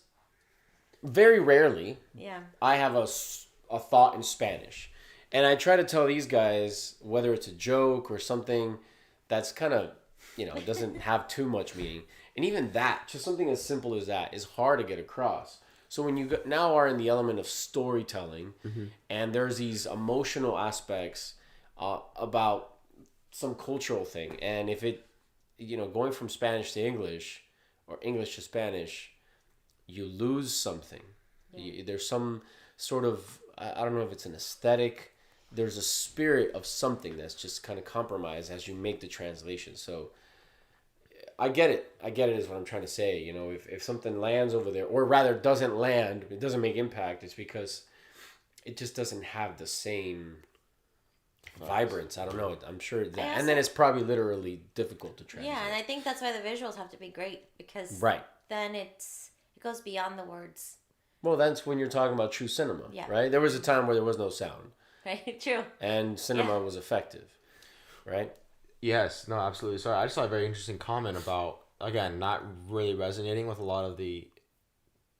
very rarely, I have a thought in Spanish. And I try to tell these guys, whether it's a joke or something that's kind of, doesn't have too much meaning. And even that, just something as simple as that, is hard to get across. So when you now are in the element of storytelling, and there's these emotional aspects about some cultural thing, and if it, going from Spanish to English or English to Spanish, you lose something. There's some sort of, I don't know if it's an aesthetic, there's a spirit of something that's just kind of compromised as you make the translation. So I get it is what I'm trying to say. If something lands over there, or rather doesn't land, it doesn't make impact, it's because it just doesn't have the same vibrance. I don't know. I'm sure that, and then it's probably literally difficult to translate. Yeah, and I think that's why the visuals have to be great, because then it goes beyond the words. Well, that's when you're talking about true cinema, right? There was a time where there was no sound. Right, true. And cinema was effective, right? Yes, no, absolutely. Sorry, I just saw a very interesting comment about, again, not really resonating with a lot of the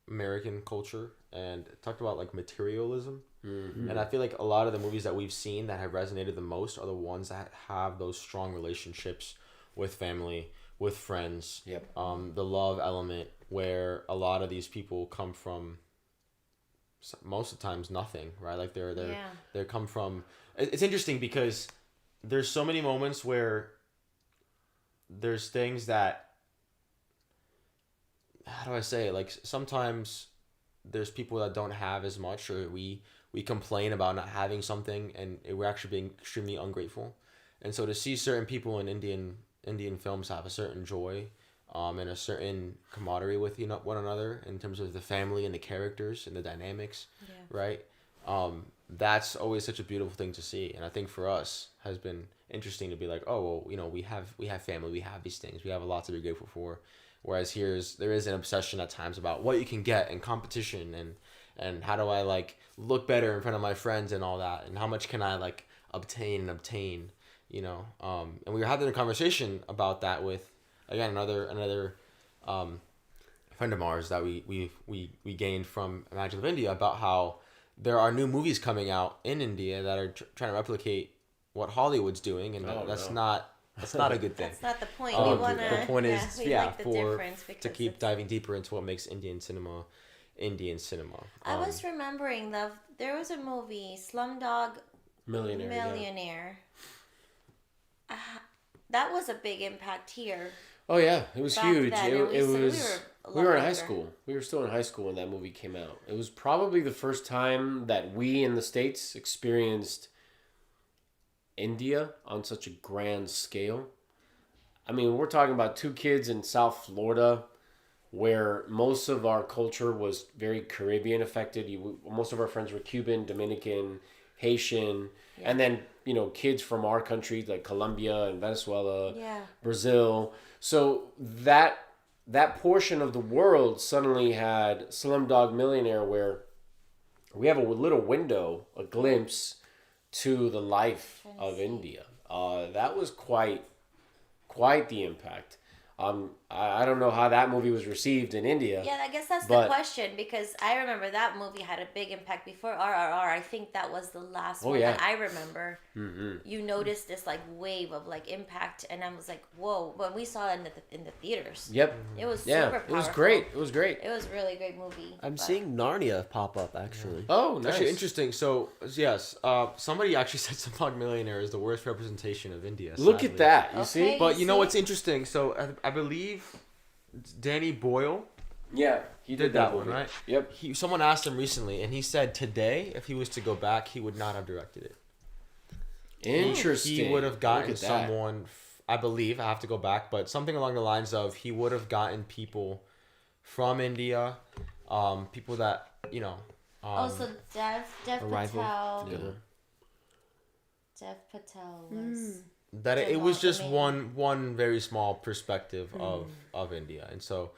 American culture, and it talked about like materialism. And I feel like a lot of the movies that we've seen that have resonated the most are the ones that have those strong relationships with family, with friends, the love element, where a lot of these people come from most of the times nothing, right? Like they come from. It's interesting because there's so many moments where there's things that, how do I say it? Like sometimes there's people that don't have as much, or we complain about not having something, and we're actually being extremely ungrateful. And so to see certain people in Indian films have a certain joy, and a certain camaraderie with one another in terms of the family and the characters and the dynamics, right? That's always such a beautiful thing to see, and I think for us has been interesting to be like, oh well, we have family, we have these things, we have a lot to be grateful for. Whereas there is an obsession at times about what you can get and competition and how do I like look better in front of my friends and all that, and how much can I like obtain, and we were having a conversation about that with, again, another friend of ours that we gained from MaJeliv India, about how there are new movies coming out in India that are trying to replicate what Hollywood's doing, and that's not a good thing. That's not the point. The point is to keep diving deeper into what makes Indian cinema. I was remembering there was a movie, Slumdog Millionaire. That was a big impact here. Oh yeah, it was huge. It was. We were in high younger. school. We were still in high school when that movie came out. It was probably the first time that we in the States experienced India on such a grand scale. I mean, we're talking about two kids in South Florida, where most of our culture was very Caribbean affected. Most of our friends were Cuban, Dominican, Haitian, and then kids from our country like Colombia and Venezuela, Brazil. So that portion of the world suddenly had Slumdog Millionaire, where we have a little window, a glimpse to the life of India. That was quite the impact. I don't know how that movie was received in India. Yeah, I guess that's the question, because I remember that movie had a big impact before RRR. I think that was the last one that I remember. Mm-hmm. You noticed this like wave of like impact, and I was like, whoa! When we saw it in the theaters, yep, it was super powerful. It was great. It was a really great movie. I'm seeing Narnia pop up actually. Oh, nice. Actually, interesting. So yes, somebody actually said Slumdog Millionaire is the worst representation of India. Look at that. You see? But you know what's interesting? So I believe Danny Boyle. Yeah, he did that one, right? Yep. Someone asked him recently, and he said today, if he was to go back, he would not have directed it. Interesting. He would have gotten someone, I believe, I have to go back, but something along the lines of he would have gotten people from India, people that, also Dev Patel. Yeah. Dev Patel was... That it was just one very small perspective of India, and so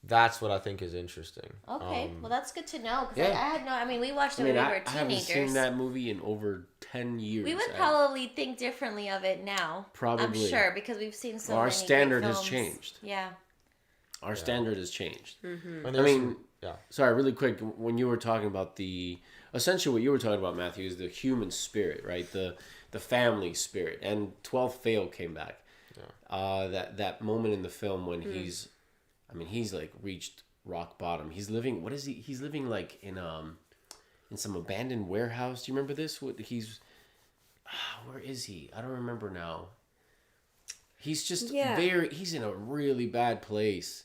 that's what I think is interesting. Okay, well that's good to know, because I had no. I mean, we watched it when we were teenagers. I haven't seen that movie in over 10 years. We would probably think differently of it now. Probably, I'm sure, because we've seen so our many standard great has films. changed. Yeah, our standard has changed. Mm-hmm. I mean, sorry, really quick. When you were talking about essentially what you were talking about, Matthew, is the human spirit, right? The family spirit, and 12th Fail came back. Yeah. That moment in the film when he's like reached rock bottom. He's living. What is he? He's living like in some abandoned warehouse. Do you remember this? Where is he? I don't remember now. He's just he's in a really bad place.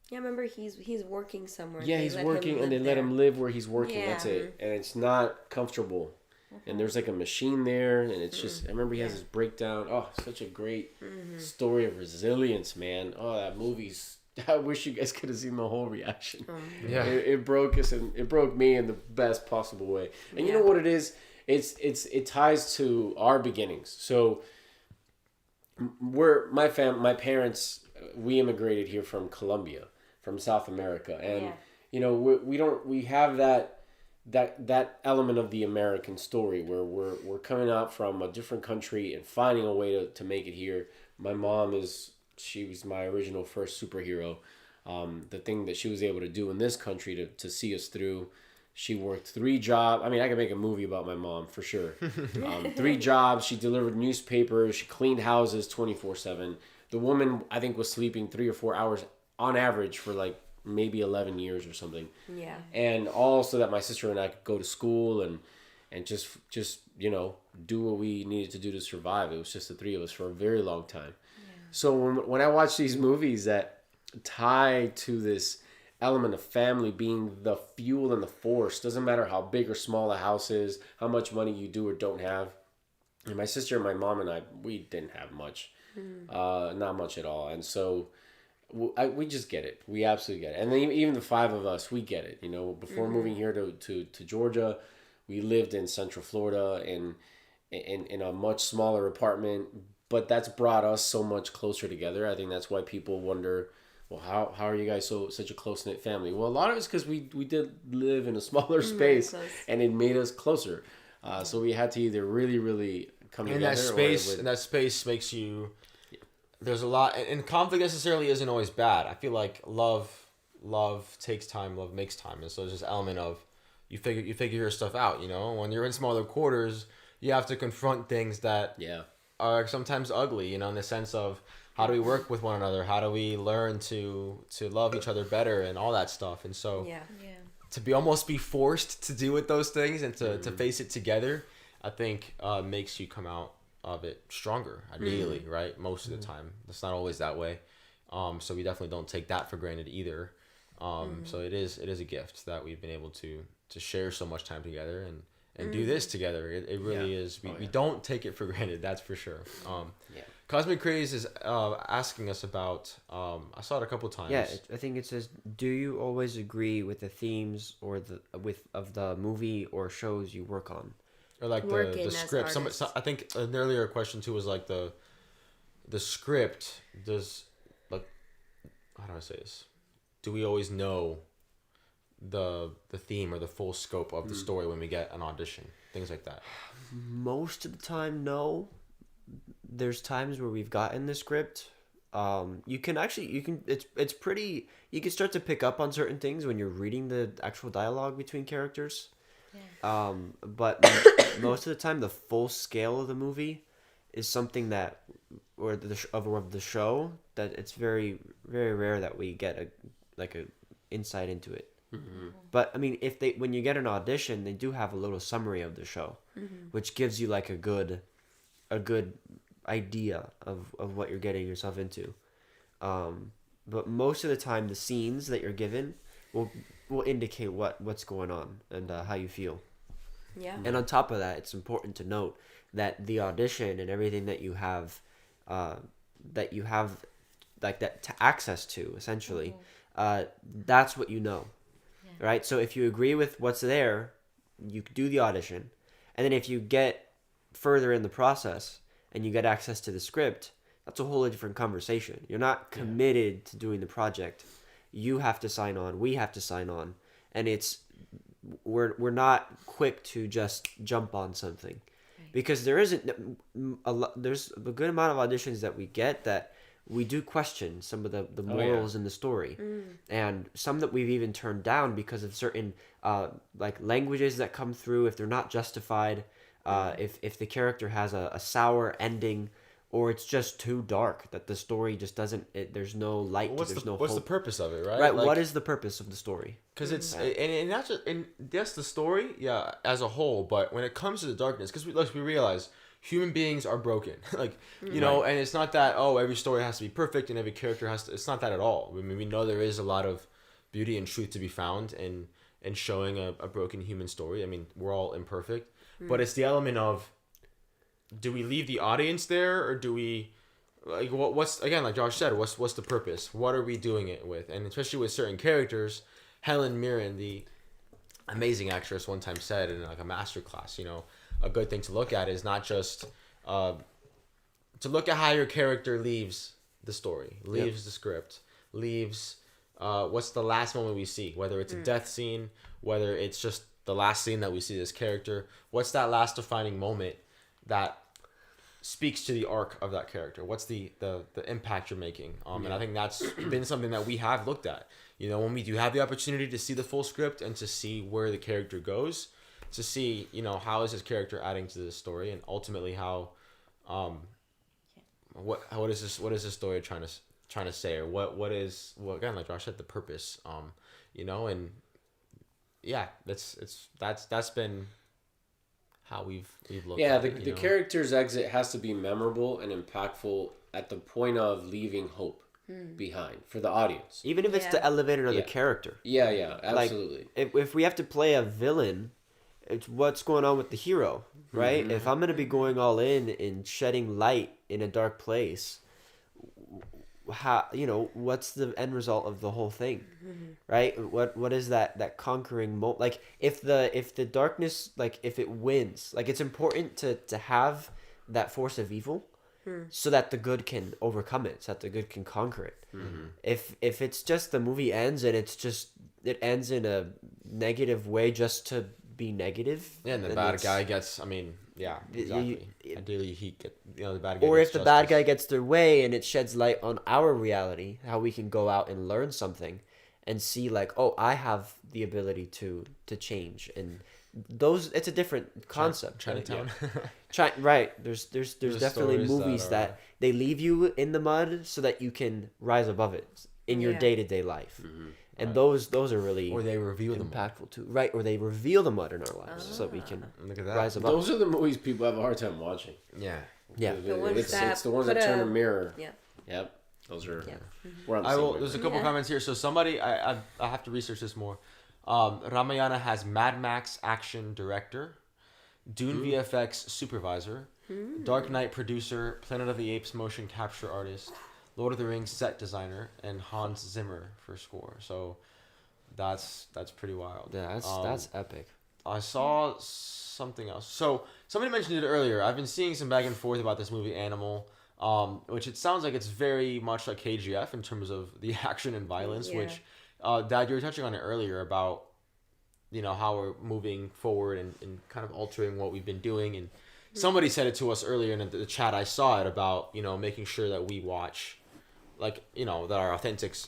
Yeah, I remember he's working somewhere. Yeah, he's working, and they let him live where he's working. Yeah. That's it, and it's not comfortable. And there's like a machine there, and it's just, I remember he has his breakdown. Oh, such a great story of resilience, man. Oh, that movie's, I wish you guys could have seen the whole reaction. Yeah. It broke us, and it broke me in the best possible way. And you know what it is? It ties to our beginnings. So my parents, we immigrated here from Colombia, from South America. And, we have that element of the American story where we're coming out from a different country and finding a way to make it here. My mom she was my original first superhero. The thing that she was able to do in this country to see us through. She worked 3 jobs. I mean, I could make a movie about my mom for sure. 3 jobs. She delivered newspapers. She cleaned houses 24/7. The woman, I think, was sleeping 3 or 4 hours on average for like maybe 11 years or something. Yeah. And all so that my sister and I could go to school and just do what we needed to do to survive. It was just the three of us for a very long time. Yeah. So when I watch these movies that tie to this element of family being the fuel and the force, doesn't matter how big or small the house is, how much money you do or don't have. And my sister and my mom and I, we didn't have much, not much at all. And so we just get it. We absolutely get it. And then even the five of us, we get it. Before moving here to Georgia, we lived in Central Florida in a much smaller apartment, but that's brought us so much closer together. I think that's why people wonder, well, how are you guys such a close-knit family? Well, a lot of it's because we did live in a smaller space, and it made us closer. So we had to either really, really come together. And that space makes you... There's a lot... And conflict necessarily isn't always bad. I feel like love takes time, love makes time. And so there's this element of you figure your stuff out, When you're in smaller quarters, you have to confront things that are sometimes ugly, in the sense of... How do we work with one another? How do we learn to love each other better and all that stuff? And so to almost be forced to deal with those things and to face it together, I think makes you come out of it stronger, ideally, right? Most of the time. It's not always that way. So we definitely don't take that for granted either. So it is a gift that we've been able to share so much time together and do this together. It really is. We don't take it for granted, that's for sure. Cosmic Craze is asking us about. I saw it a couple times. Yeah, I think it says, "Do you always agree with the themes or of the movie or shows you work on?" Or like the script. I think an earlier question too was like the script. Does like how do I say this? Do we always know the theme or the full scope of the story when we get an audition? Things like that. Most of the time, no. There's times where we've gotten the script. You can it's pretty, you can start to pick up on certain things when you're reading the actual dialogue between characters. Yeah. But most of the time the full scale of the movie is something that of the show that it's very, very rare that we get a insight into it. Mm-hmm. But I mean, when you get an audition, they do have a little summary of the show, which gives you like a good idea of what you're getting yourself into. But most of the time the scenes that you're given will indicate what's going on and how you feel. Yeah. And on top of that, it's important to note that the audition and everything that you have like that to access to, essentially, that's what you know. Yeah. Right? So if you agree with what's there, you do the audition. And then if you get further in the process and you get access to the script, that's a whole different conversation. You're not committed to doing the project. You have to sign on. We have to sign on. And we're not quick to just jump on something. Right. Because there's a good amount of auditions that we get that we do question some of the morals in the story. And some that we've even turned down because of certain like languages that come through if they're not justified. If the character has a sour ending, or it's just too dark that the story just doesn't. There's no light. There's no hope. What's the purpose of it, right? Right. Like, what is the purpose of the story? Because it's and not just that's the story, as a whole. But when it comes to the darkness, because we realize human beings are broken, like know, and it's not that every story has to be perfect and every character has to. It's not that at all. I mean, we know there is a lot of beauty and truth to be found in showing a broken human story. I mean, we're all imperfect. But it's the element of, do we leave the audience there, or do we, like, what's, again, like Josh said, what's the purpose? What are we doing it with? And especially with certain characters, Helen Mirren, the amazing actress, one time said in like a masterclass, a good thing to look at is not just to look at how your character leaves the story, leaves the script, leaves what's the last moment we see, whether it's a death scene, whether it's just the last scene that we see this character. What's that last defining moment that speaks to the arc of that character? What's the impact you're making? And I think that's been something that we have looked at. When we do have the opportunity to see the full script and to see where the character goes, to see, how is this character adding to the story, and ultimately how, what is this story trying trying to say, or what is, well, again, like Josh said, the purpose, you know, and yeah, that's been how we've looked at it, the character's exit has to be memorable and impactful at the point of leaving hope behind for the audience. Even if it's to elevate another character. Yeah, absolutely. Like, if we have to play a villain, it's what's going on with the hero, right? If I'm going to be going all in and shedding light in a dark place, how, you know, what's the end result of the whole thing, right? What is that conquering like if the darkness, like if it wins, like it's important to have that force of evil so that the good can overcome it, so that the good can conquer it. If it's just the movie ends and it ends in a negative way just to be negative, and the bad guy gets, I mean, yeah, exactly. Ideally, the bad guy. Or gets if the justice. bad guy gets their way and it sheds light on our reality, how we can go out and learn something, and see like, oh, I have the ability to change, and it's a different concept. Chinatown. Right. There's definitely movies that they leave you in the mud so that you can rise above it in your day-to-day life. And those are really, or they reveal them impactful too, right? Or they reveal the mud in our lives so that we can Look at that. rise above. Those are the movies people have a hard time watching. Yeah. It's the ones that turn a mirror. Yeah. Yep. Those are. Yeah. We're on the same There's a couple comments here. So somebody, I have to research this more. Ramayana has Mad Max action director, Dune VFX supervisor, Dark Knight producer, Planet of the Apes motion capture artist, Lord of the Rings set designer, and Hans Zimmer for score. So that's pretty wild. Yeah, that's epic. I saw something else. So somebody mentioned it earlier. I've been seeing some back and forth about this movie Animal, which it sounds like it's very much like KGF in terms of the action and violence. Yeah. Which, Dad, you were touching on it earlier about, you know, how we're moving forward and kind of altering what we've been doing. And somebody said it to us earlier in the chat. I saw it about, you know, making sure that we watch, like, you know, that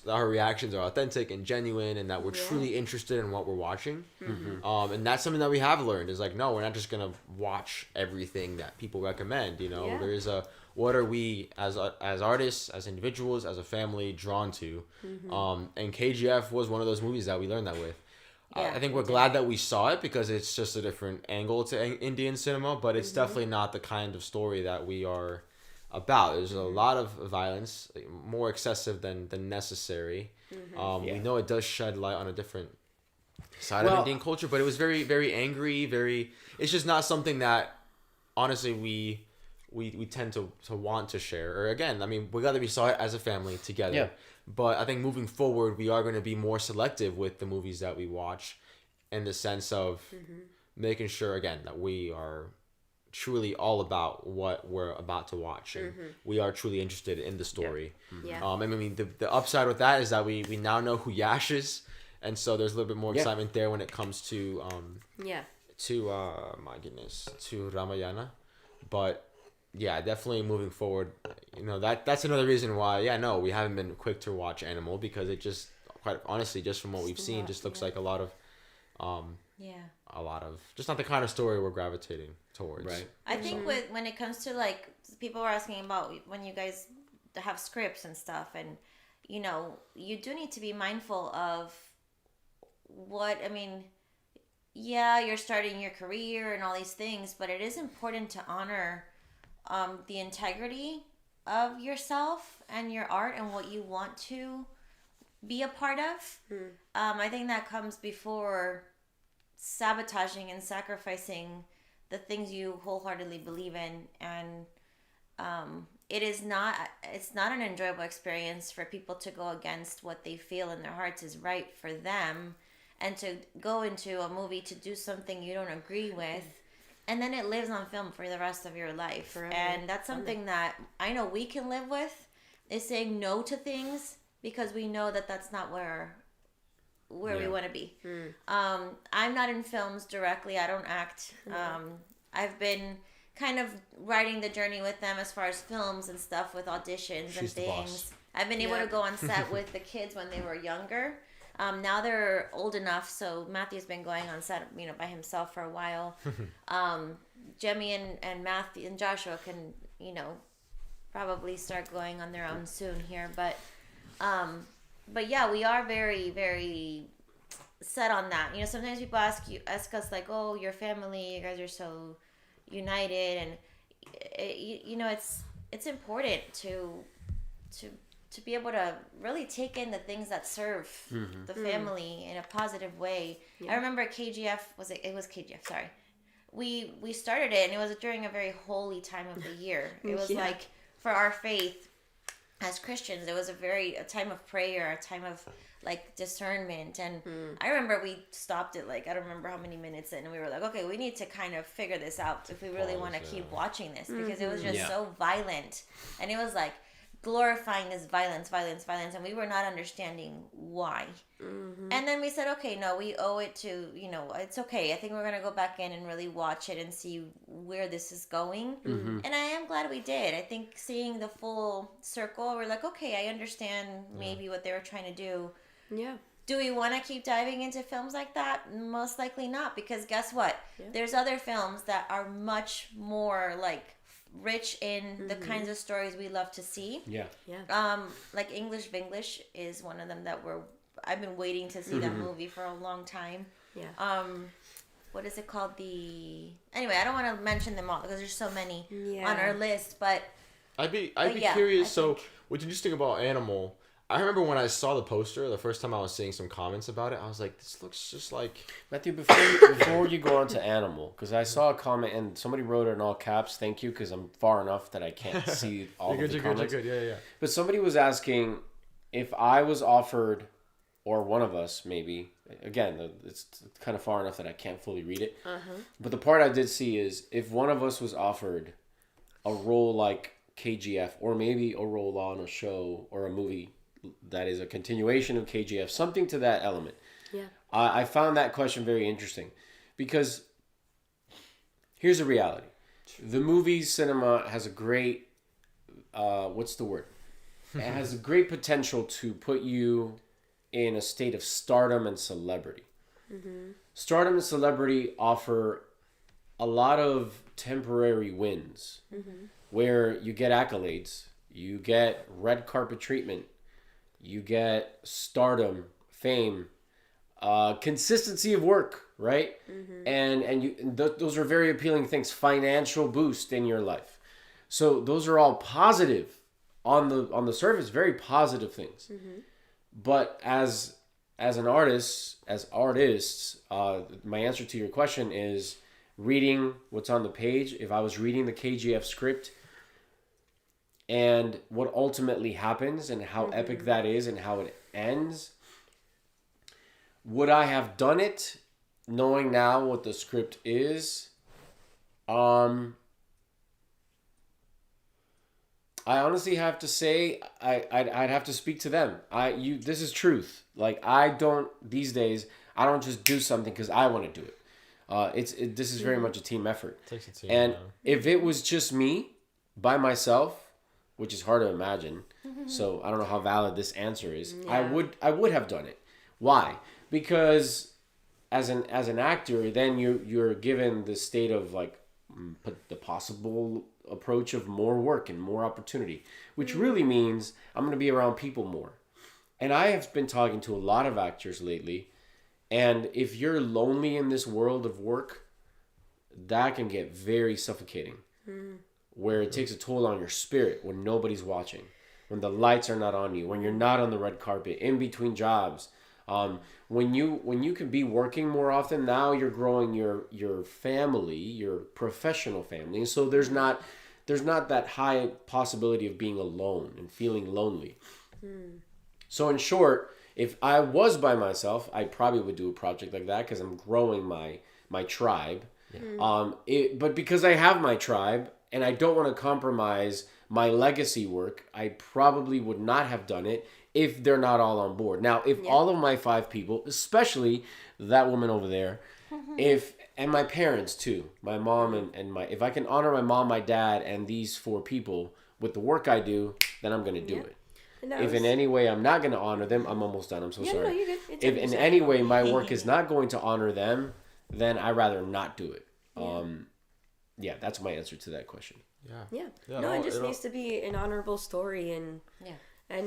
our reactions are authentic and genuine, and that we're truly interested in what we're watching. And that's something that we have learned is like, no, we're not just gonna watch everything that people recommend. You know, there is what are we as artists, as individuals, as a family drawn to? And KGF was one of those movies that we learned that with. I think we're glad that we saw it because it's just a different angle to Indian cinema, but it's definitely not the kind of story that we are about. There's a lot of violence, more excessive than necessary. We know it does shed light on a different side of Indian culture, but it was very, very angry. It's just not something that, honestly, we tend to want to share. Or again, I mean, we saw it as a family together. Yeah. But I think moving forward, we are going to be more selective with the movies that we watch, in the sense of making sure, again, that we are truly all about what we're about to watch, and we are truly interested in the story. I mean, the upside with that is that we now know who Yash is, and so there's a little bit more excitement there when it comes to my goodness, to Ramayana. But yeah, definitely moving forward, you know, that's another reason why we haven't been quick to watch Animal, because it just, quite honestly, just from what we've seen, just looks like a lot of just not the kind of story we're gravitating towards. Right. I think when it comes to, like, people were asking about when you guys have scripts and stuff, and, you know, you do need to be mindful of you're starting your career and all these things, but it is important to honor the integrity of yourself and your art and what you want to be a part of. I think that comes before sabotaging and sacrificing the things you wholeheartedly believe in. And it's not an enjoyable experience for people to go against what they feel in their hearts is right for them, and to go into a movie to do something you don't agree with, and then it lives on film for the rest of your life. Forever. And that's something that I know we can live with, is saying no to things, because we know that that's not where we want to be. I'm not in films directly. I don't act. I've been kind of writing the journey with them as far as films and stuff, with auditions and things. I've been able to go on set with the kids when they were younger. Now they're old enough, so Matthew's been going on set, you know, by himself for a while. Jemmy and Matthew and Joshua can, you know, probably start going on their own soon here. But But yeah, we are very, very set on that. You know, sometimes people ask us like, "Oh, your family, you guys are so united," and you know, it's important to to be able to really take in the things that serve the family in a positive way. I remember KGF it was KGF, sorry. We started it, and it was during a very holy time of the year. It was like, for our faith as Christians, it was a time of prayer, a time of like discernment. And I remember we stopped it, like, I don't remember how many minutes in, and we were like, okay, we need to kind of figure this out if we really want to keep watching this, because it was just so violent, and it was like glorifying this violence, and we were not understanding why. And then we said, okay, no, we owe it to, you know, it's okay. I think we're going to go back in and really watch it and see where this is going. And I am glad we did. I think seeing the full circle, we're like, okay, I understand maybe what they were trying to do. Yeah. Do we want to keep diving into films like that? Most likely not, because guess what? There's other films that are much more like rich in the kinds of stories we love to see. Like English Vinglish is one of them that I've been waiting to see that movie for a long time. What is it called? Anyway, I don't want to mention them all because there's so many on our list, but I'd be curious. So what did you think about Animal? I remember when I saw the poster the first time, I was seeing some comments about it. I was like, this looks just like... Matthew, before you go on to Animal, because I saw a comment and somebody wrote it in all caps, thank you, because I'm far enough that I can't see all of the comments. You're good. Yeah. But somebody was asking if I was offered, or one of us maybe, again, it's kind of far enough that I can't fully read it. But the part I did see is if one of us was offered a role like KGF, or maybe a role on a show or a movie that is a continuation of KGF, something to that element. I found that question very interesting, because here's the reality. The movie cinema has a great, what's the word? It has a great potential to put you in a state of stardom and celebrity. Stardom and celebrity offer a lot of temporary wins, where you get accolades, you get red carpet treatment, you get stardom, fame, consistency of work, right? And those are very appealing things. Financial boost in your life. So those are all positive on the surface, very positive things. But as an artist, as artists, my answer to your question is reading what's on the page. If I was reading the KGF script, and what ultimately happens and how epic that is and how it ends, would I have done it knowing now what the script is? I honestly have to say I'd have to speak to them. This is truth. Like, these days I don't just do something because I want to do it. This is very much a team effort. It takes a team. And if it was just me by myself, which is hard to imagine, so I don't know how valid this answer is. I would have done it. Why? Because as an actor, then you're given the state of like the possible approach of more work and more opportunity, which really means I'm going to be around people more. And I have been talking to a lot of actors lately, and if you're lonely in this world of work, that can get very suffocating. Where it takes a toll on your spirit when nobody's watching, when the lights are not on you, when you're not on the red carpet, in between jobs, when you can be working more often. Now you're growing your family, your professional family, and so there's not that high possibility of being alone and feeling lonely. So in short, if I was by myself, I probably would do a project like that because I'm growing my tribe. But because I have my tribe, and I don't want to compromise my legacy work, I probably would not have done it if they're not all on board. Now, if all of my 5 people, especially that woman over there, and my parents too, my mom and if I can honor my mom, my dad, and these 4 people with the work I do, then I'm going to do it. If in any way I'm not going to honor them, I'm almost done. I'm so sorry. No, you're good. If in any way my work is not going to honor them, then I'd rather not do it. Yeah, that's my answer to that question. Yeah. No, it just needs to be an honorable story, and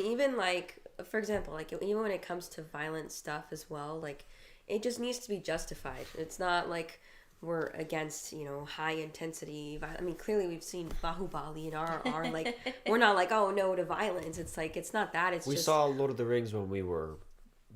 even like for example, like even when it comes to violent stuff as well, like it just needs to be justified. It's not like we're against, high intensity violence. I mean, clearly we've seen Bahubali in RRR. Like, we're not like, oh, no to violence. It's like, it's not that. It's We just saw Lord of the Rings when we were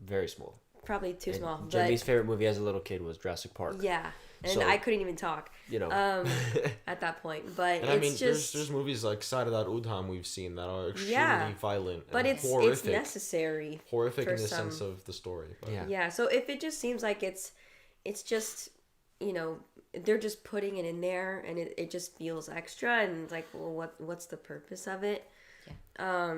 very small. probably too small. Jimmy's favorite movie as a little kid was Jurassic Park. Yeah. And So, I couldn't even talk at that point. But And it's I mean, just... there's movies like Side of That Udham we've seen that are extremely Yeah. violent But and it's horrific. necessary. Horrific for in the some- sense of the story. But. Yeah. Yeah, so if it just seems like it's just, they're just putting it in there and it just feels extra and it's like, well, what's the purpose of it? Yeah.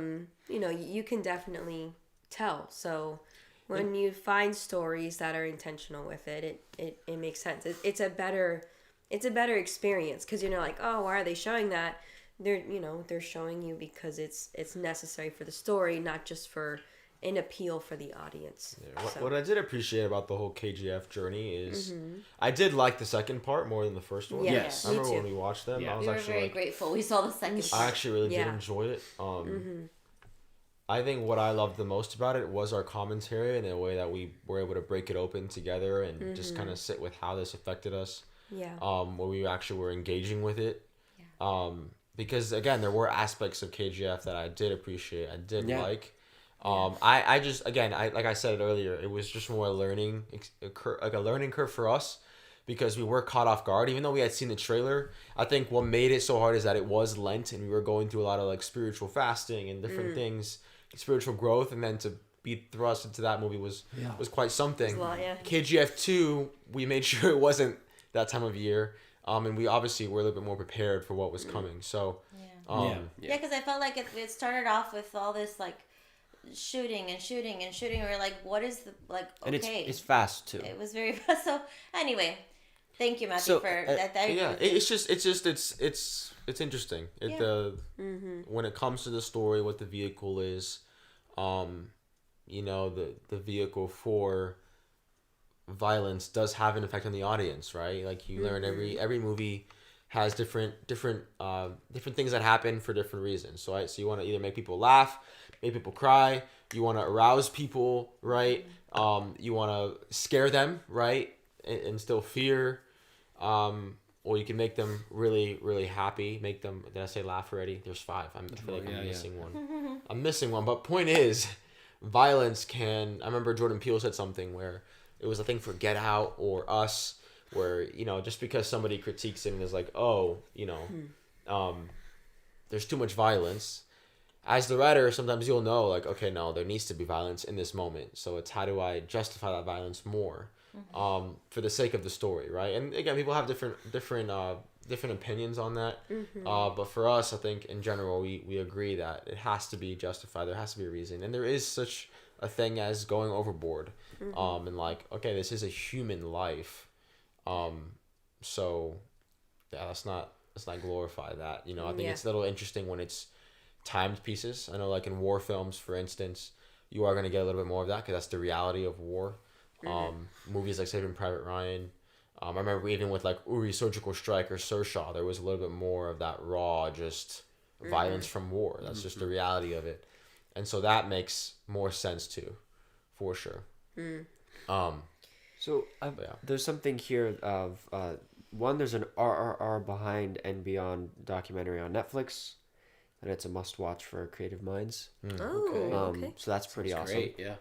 You can definitely tell. So when you find stories that are intentional with it, it makes sense. It's a better experience because you're like, oh, why are they showing that? They're showing you because it's necessary for the story, not just for an appeal for the audience. Yeah. So- What I did appreciate about the whole KGF journey is I did like the second part more than the first one. Yeah, Yes. I me remember too. when we watched them. Yeah. I was We were actually very like, grateful we saw the second I actually really did Yeah. enjoy it. I think what I loved the most about it was our commentary and the way that we were able to break it open together and just kind of sit with how this affected us. Yeah. Where we actually were engaging with it. Yeah. Because again, there were aspects of KGF that I did appreciate. I did Yeah. like. I just again, like I said earlier, it was just more a learning curve for us because we were caught off guard. Even though we had seen the trailer, I think what made it so hard is that it was Lent and we were going through a lot of like spiritual fasting and different things, spiritual growth, and then to be thrust into that movie was quite something. It's a lot, yeah. KGF 2, we made sure it wasn't that time of year. And we obviously were a little bit more prepared for what was coming. So, Yeah, because I felt like it started off with all this like shooting. We're like, what is the like? And Okay, it's fast too. it was very fast. So anyway, thank you, Matthew, So, for that. yeah, it's interesting. When it comes to the story, what the vehicle is, the vehicle for violence does have an effect on the audience, right? Like you learn every movie has different things that happen for different reasons. So you want to either make people laugh, make people cry, you want to arouse people, right? You want to scare them, right? And instill fear, or you can make them really, really happy. Make them. Did I say laugh already? There's 5. I feel like I'm missing one. I'm missing one. But point is, violence can. I remember Jordan Peele said something where it was a thing for Get Out or Us, where just because somebody critiques it and is like, oh, there's too much violence. As the writer, sometimes you'll know, like, okay, no, there needs to be violence in this moment. So it's how do I justify that violence more, for the sake of the story, right? And again, people have different opinions on that. But for us, I think in general, we agree that it has to be justified. There has to be a reason, and there is such a thing as going overboard. And like, okay, this is a human life. So yeah, let's not glorify that. I think it's a little interesting when it's timed pieces. I know, like in war films, for instance, you are going to get a little bit more of that because that's the reality of war. Movies like Saving Private Ryan. I remember even with like Uri Surgical Strike or Sershaw, there was a little bit more of that raw, just violence from war. That's just the reality of it. And so that makes more sense too, for sure. So there's something here of one. There's an RRR Behind and Beyond documentary on Netflix, and it's a must-watch for creative minds. Oh, okay. So that's pretty awesome. Great, yeah.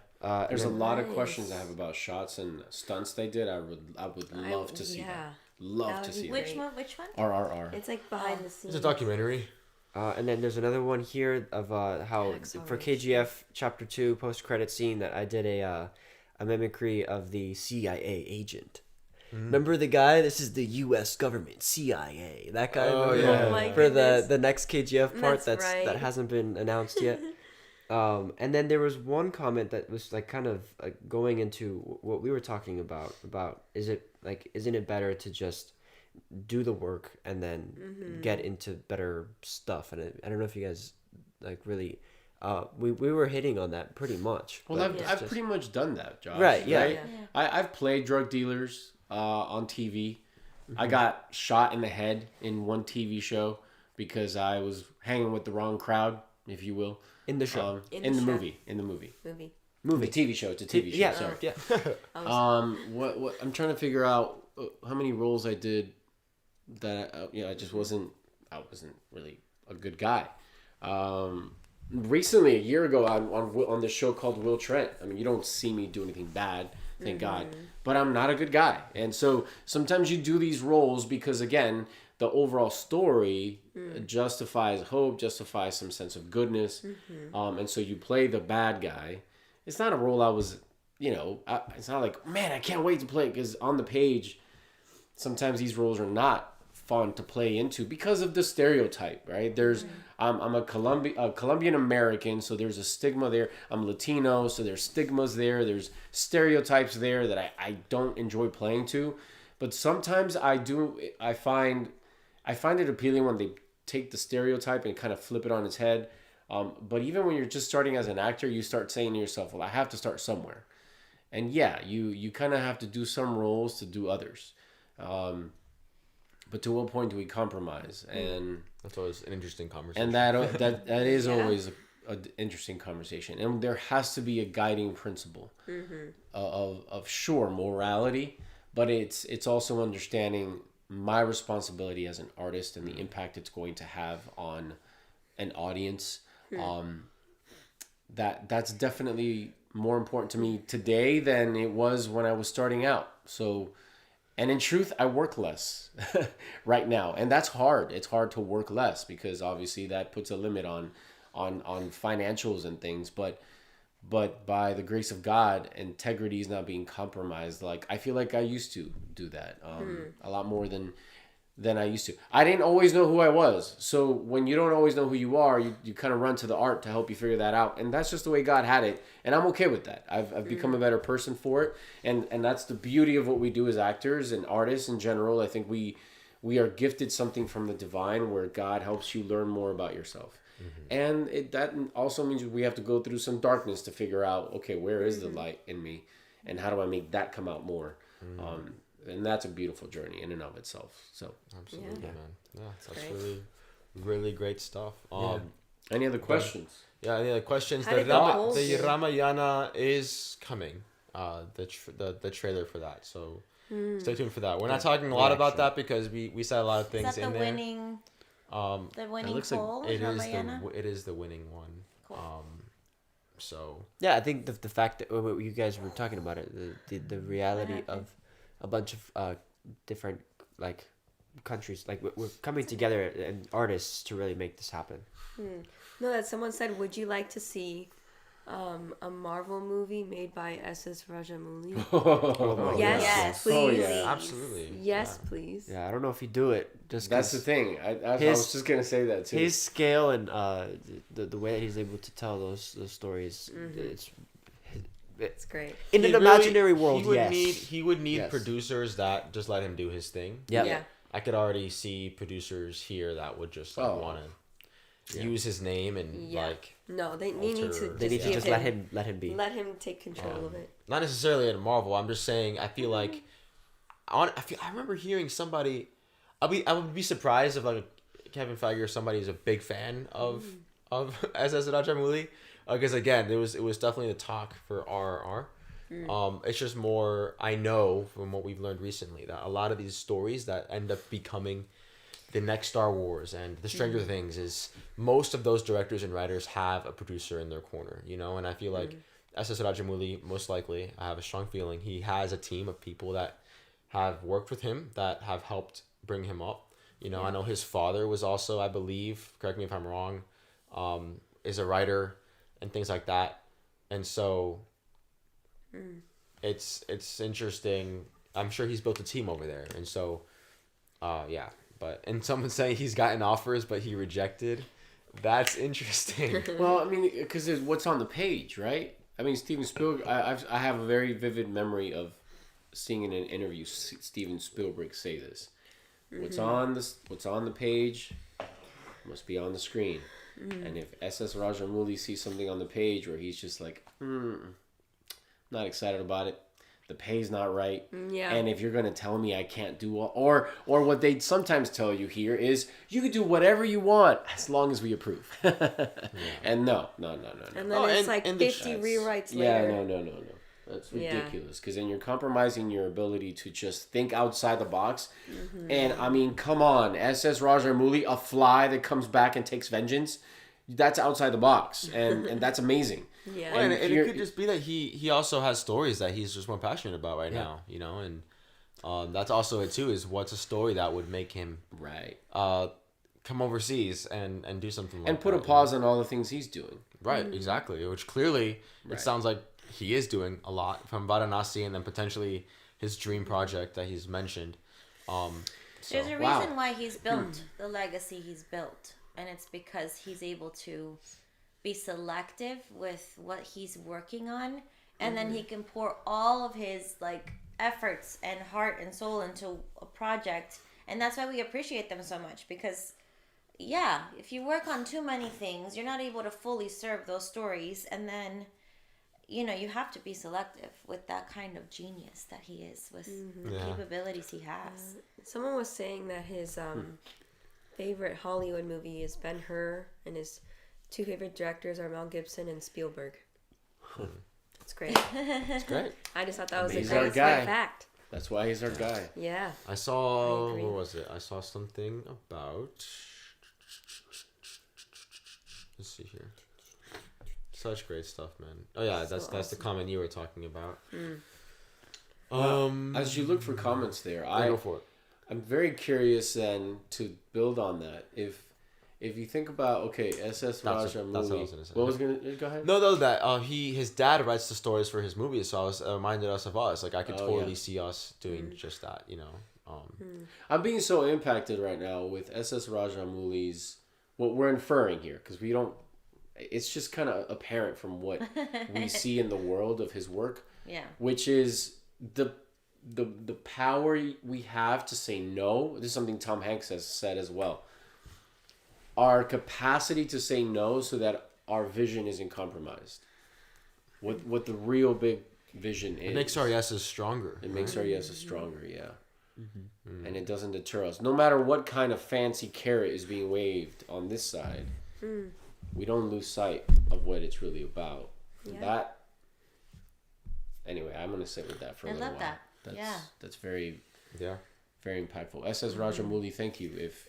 There's a lot of questions I have about shots and stunts they did. I would love to see that. Love to see that. Which one? Which one? RRR. It's like behind the scenes. It's a documentary. And then there's another one here of how for KGF Chapter 2 post-credit scene that I did a mimicry of the CIA agent. Remember the guy? This is the U.S. government, CIA. That guy. Oh, remember? yeah. Oh my For goodness. the next KGF part That's right. that hasn't been announced yet. And then there was one comment that was like kind of going into what we were talking about isn't it better to just do the work and then get into better stuff? And I don't know if you guys like really we were hitting on that pretty much. Well, I've pretty much done that, Josh. Right, yeah. Yeah. I've played drug dealers on TV. I got shot in the head in one TV show because I was hanging with the wrong crowd. if you will. In the show. In the show. movie. In the movie. Movie. The TV show. It's a TV show. Yeah, Sorry. yeah. What I'm trying to figure out how many roles I did that I just wasn't really a good guy. Recently, a year ago, on this show called Will Trent. I mean, you don't see me do anything bad, thank God, but I'm not a good guy, and so sometimes you do these roles because again, the overall story justifies hope, justifies some sense of goodness, and so you play the bad guy. It's not a role I was, it's not like, man, I can't wait to play it, because on the page, sometimes these roles are not fun to play into because of the stereotype, right? There's, I'm a Colombian American, so there's a stigma there. I'm Latino, so there's stigmas there. There's stereotypes there that I don't enjoy playing to. But sometimes I find it appealing when they take the stereotype and kind of flip it on its head. But even when you're just starting as an actor, you start saying to yourself, well, I have to start somewhere. And yeah, you kind of have to do some roles to do others. But to what point do we compromise? And that's always an interesting conversation. And that is always an interesting conversation. And there has to be a guiding principle of sure, morality, but it's also understanding my responsibility as an artist and the impact it's going to have on an audience. That's definitely more important to me today than it was when I was starting out. So, and in truth, I work less right now, and that's hard. It's hard to work less because obviously that puts a limit on financials and things. But by the grace of God, integrity is not being compromised. Like I feel like I used to do that a lot more than I used to. I didn't always know who I was. So when you don't always know who you are, you kind of run to the art to help you figure that out. And that's just the way God had it. And I'm okay with that. I've become a better person for it. And that's the beauty of what we do as actors and artists in general. I think we are gifted something from the divine where God helps you learn more about yourself. And that also means we have to go through some darkness to figure out, okay, where is the light in me? And how do I make that come out more? And that's a beautiful journey in and of itself. So absolutely, man. Yeah, that's really, really great stuff. Any other questions? Yeah, any other questions? How The did the Ramayana is coming. The trailer for that. So stay tuned for that. We're not talking a lot about that because we said a lot of things is that in the there. Winning, the winning looks like poll? It Ramayana? is the winning one. Cool. So Yeah, I think the fact that you guys were talking about it, the reality of a bunch of different like countries, like we're coming together and artists to really make this happen. No, that someone said, would you like to see a Marvel movie made by S.S. Rajamouli? Yes, please. Oh, yeah. absolutely. Yes, please. Yeah, I don't know if you do it. Just That's the thing. I was just gonna say that too. His scale and the way that he's able to tell those stories, It's great. in an imaginary world. He would need Yes. producers that just let him do his thing. Yep. Yeah. I could already see producers here that would just want to use his name and like No, they need to. They need to just let him be. Let him take control of it. not necessarily in Marvel. I'm just saying I feel like I remember hearing somebody. I would be surprised if like Kevin Feige or somebody is a big fan of S.S. Rajamouli, because again it was definitely the talk for RRR. It's just more, I know from what we've learned recently that a lot of these stories that end up becoming the next Star Wars and the Stranger Things is most of those directors and writers have a producer in their corner, and I feel like S.S. Rajamouli, most likely, I have a strong feeling he has a team of people that have worked with him, that have helped bring him up. I know his father was also, I believe, correct me if I'm wrong, is a writer and things like that. And so it's interesting. I'm sure he's built a team over there. And so, yeah. And someone saying he's gotten offers, but he rejected. That's interesting. Well, I mean, because it's what's on the page, right? I mean, Steven Spielberg. I have a very vivid memory of seeing in an interview Steven Spielberg say this: "What's on the page must be on the screen." And if S.S. Rajamouli sees something on the page where he's just like, not excited about it, the pay's not right. Yeah. And if you're going to tell me I can't do or what they sometimes tell you here is you can do whatever you want as long as we approve. And no. And then it's like 50 rewrites later. Yeah, no. That's ridiculous because then you're compromising your ability to just think outside the box. And I mean, come on, SS Rajamouli, a fly that comes back and takes vengeance. That's outside the box, and that's amazing. Yeah, Well, and it could just be that he also has stories that he's just more passionate about right now, you know, and that's also it too. Is what's a story that would make him come overseas and do something like that, and put a pause on all the things he's doing. Right, exactly. Which clearly it sounds like he is doing a lot from Varanasi, and then potentially his dream project that he's mentioned. There's a reason why he's built the legacy he's built. And it's because he's able to be selective with what he's working on. And then he can pour all of his like efforts and heart and soul into a project. And that's why we appreciate them so much. Because, if you work on too many things, you're not able to fully serve those stories. And then, you have to be selective with that kind of genius that he is, with the capabilities he has. Someone was saying that his... favorite Hollywood movie is Ben-Hur, and his two favorite directors are Mel Gibson and Spielberg. That's great. It's great. I just thought that was a He's our great guy. fact. That's why he's our guy. Yeah. I saw, I agree. what was it? I saw something about, let's see here. Such great stuff, man. Oh yeah, that's the comment you were talking about. As you look for comments there, Go for it. I'm very curious then to build on that. If you think about SS That's what I was Rajamouli, gonna say. what was gonna go ahead? No, that his dad writes the stories for his movies, so I was reminded us of us. Like I could totally see us doing just that, you know. I'm being so impacted right now with SS Rajamouli's what we're inferring here because we don't. It's just kind of apparent from what we see in the world of his work. Yeah. Which is the power we have to say no. This is something Tom Hanks has said as well. Our capacity to say no so that our vision isn't compromised. What the real big vision is. It makes our yeses stronger. It makes our yeses stronger, yeah. And it doesn't deter us. No matter what kind of fancy carrot is being waved on this side, we don't lose sight of what it's really about. Yeah. Anyway, I'm going to sit with that for a little while. I love that. That's very, very impactful. SS Rajamouli, thank you. If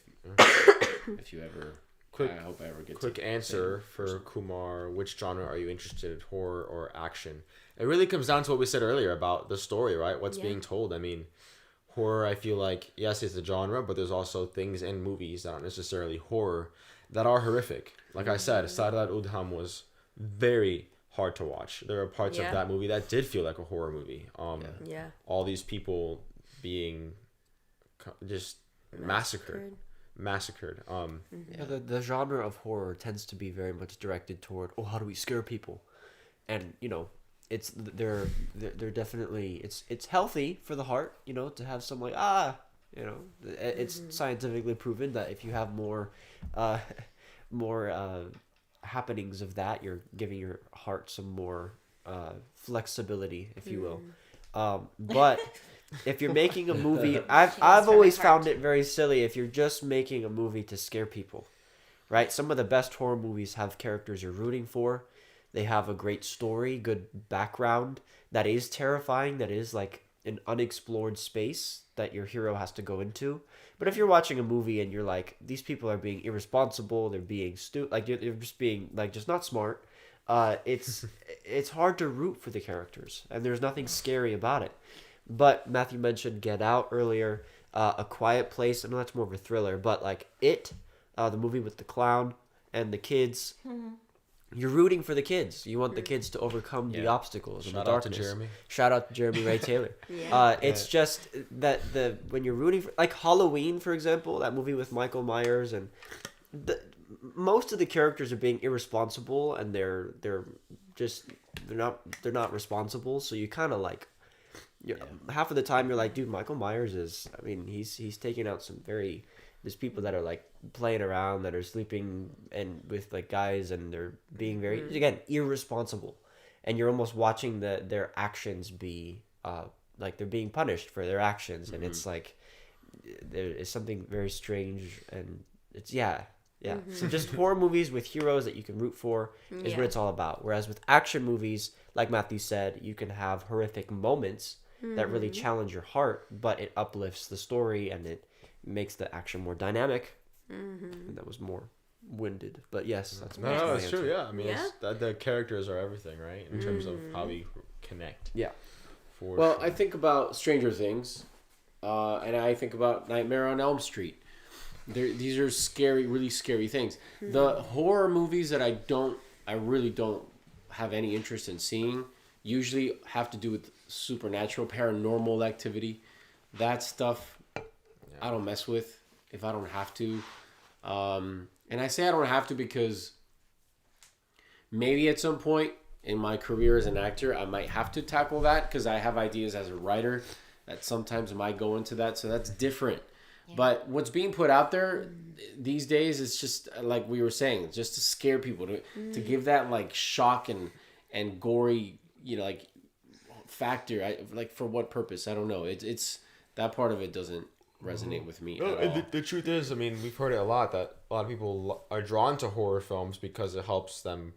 you ever, I hope I ever get quick to answer for Kumar. Which genre are you interested in, horror or action? It really comes down to what we said earlier about the story, right? What's being told. I mean, horror, I feel like, yes, it's a genre, but there's also things in movies that aren't necessarily horror that are horrific. Like I said, Sardar Udham was very hard to watch. There are parts of that movie that did feel like a horror movie. All these people being just massacred. The genre of horror tends to be very much directed toward how do we scare people, and it's they're definitely it's healthy for the heart, to have some like it's scientifically proven that if you have more happenings of that, you're giving your heart some more flexibility, if you will. But if you're making a movie, I've always found it very silly if you're just making a movie to scare people, right? Some of the best horror movies have characters you're rooting for. They have a great story, good background that is terrifying, that is like an unexplored space that your hero has to go into. But if you're watching a movie and you're like, these people are being irresponsible, they're being like they're just being like just not smart, it's hard to root for the characters, and there's nothing scary about it. But Matthew mentioned Get Out earlier, A Quiet Place. I know that's more of a thriller, but like the movie with the clown and the kids. You're rooting for the kids. You want the kids to overcome the obstacles and the darkness. Shout out to Jeremy Ray Taylor. It's just that when you're rooting for, like Halloween, for example, that movie with Michael Myers, and most of the characters are being irresponsible, and they're not responsible. So you kind of like, half of the time you're like, dude, Michael Myers is. I mean, he's taking out some very. There's people that are like playing around, that are sleeping and with like guys, and they're being very again irresponsible, and you're almost watching their actions be like they're being punished for their actions, and it's like there is something very strange, and it's so just horror movies with heroes that you can root for is what it's all about. Whereas with action movies, like Matthew said, you can have horrific moments that really challenge your heart, but it uplifts the story and it makes the action more dynamic. And that was more winded, but yes, that's no, it's true. Yeah, I mean, Yeah. the characters are everything, right? In terms of how we connect. Yeah. Well, I think about Stranger Things, and I think about Nightmare on Elm Street. These are scary, really scary things. The horror movies that I really don't have any interest in seeing, usually have to do with supernatural, paranormal activity. That stuff, I don't mess with if I don't have to. And I say I don't have to because maybe at some point in my career as an actor, I might have to tackle that because I have ideas as a writer that sometimes might go into that. So that's different. Yeah. But what's being put out there these days is just like we were saying, just to scare people, to give that like shock and gory, like factor. Like for what purpose? I don't know. It's that part of it doesn't resonate with me at all. The truth is, I mean, we've heard it a lot that a lot of people are drawn to horror films because it helps them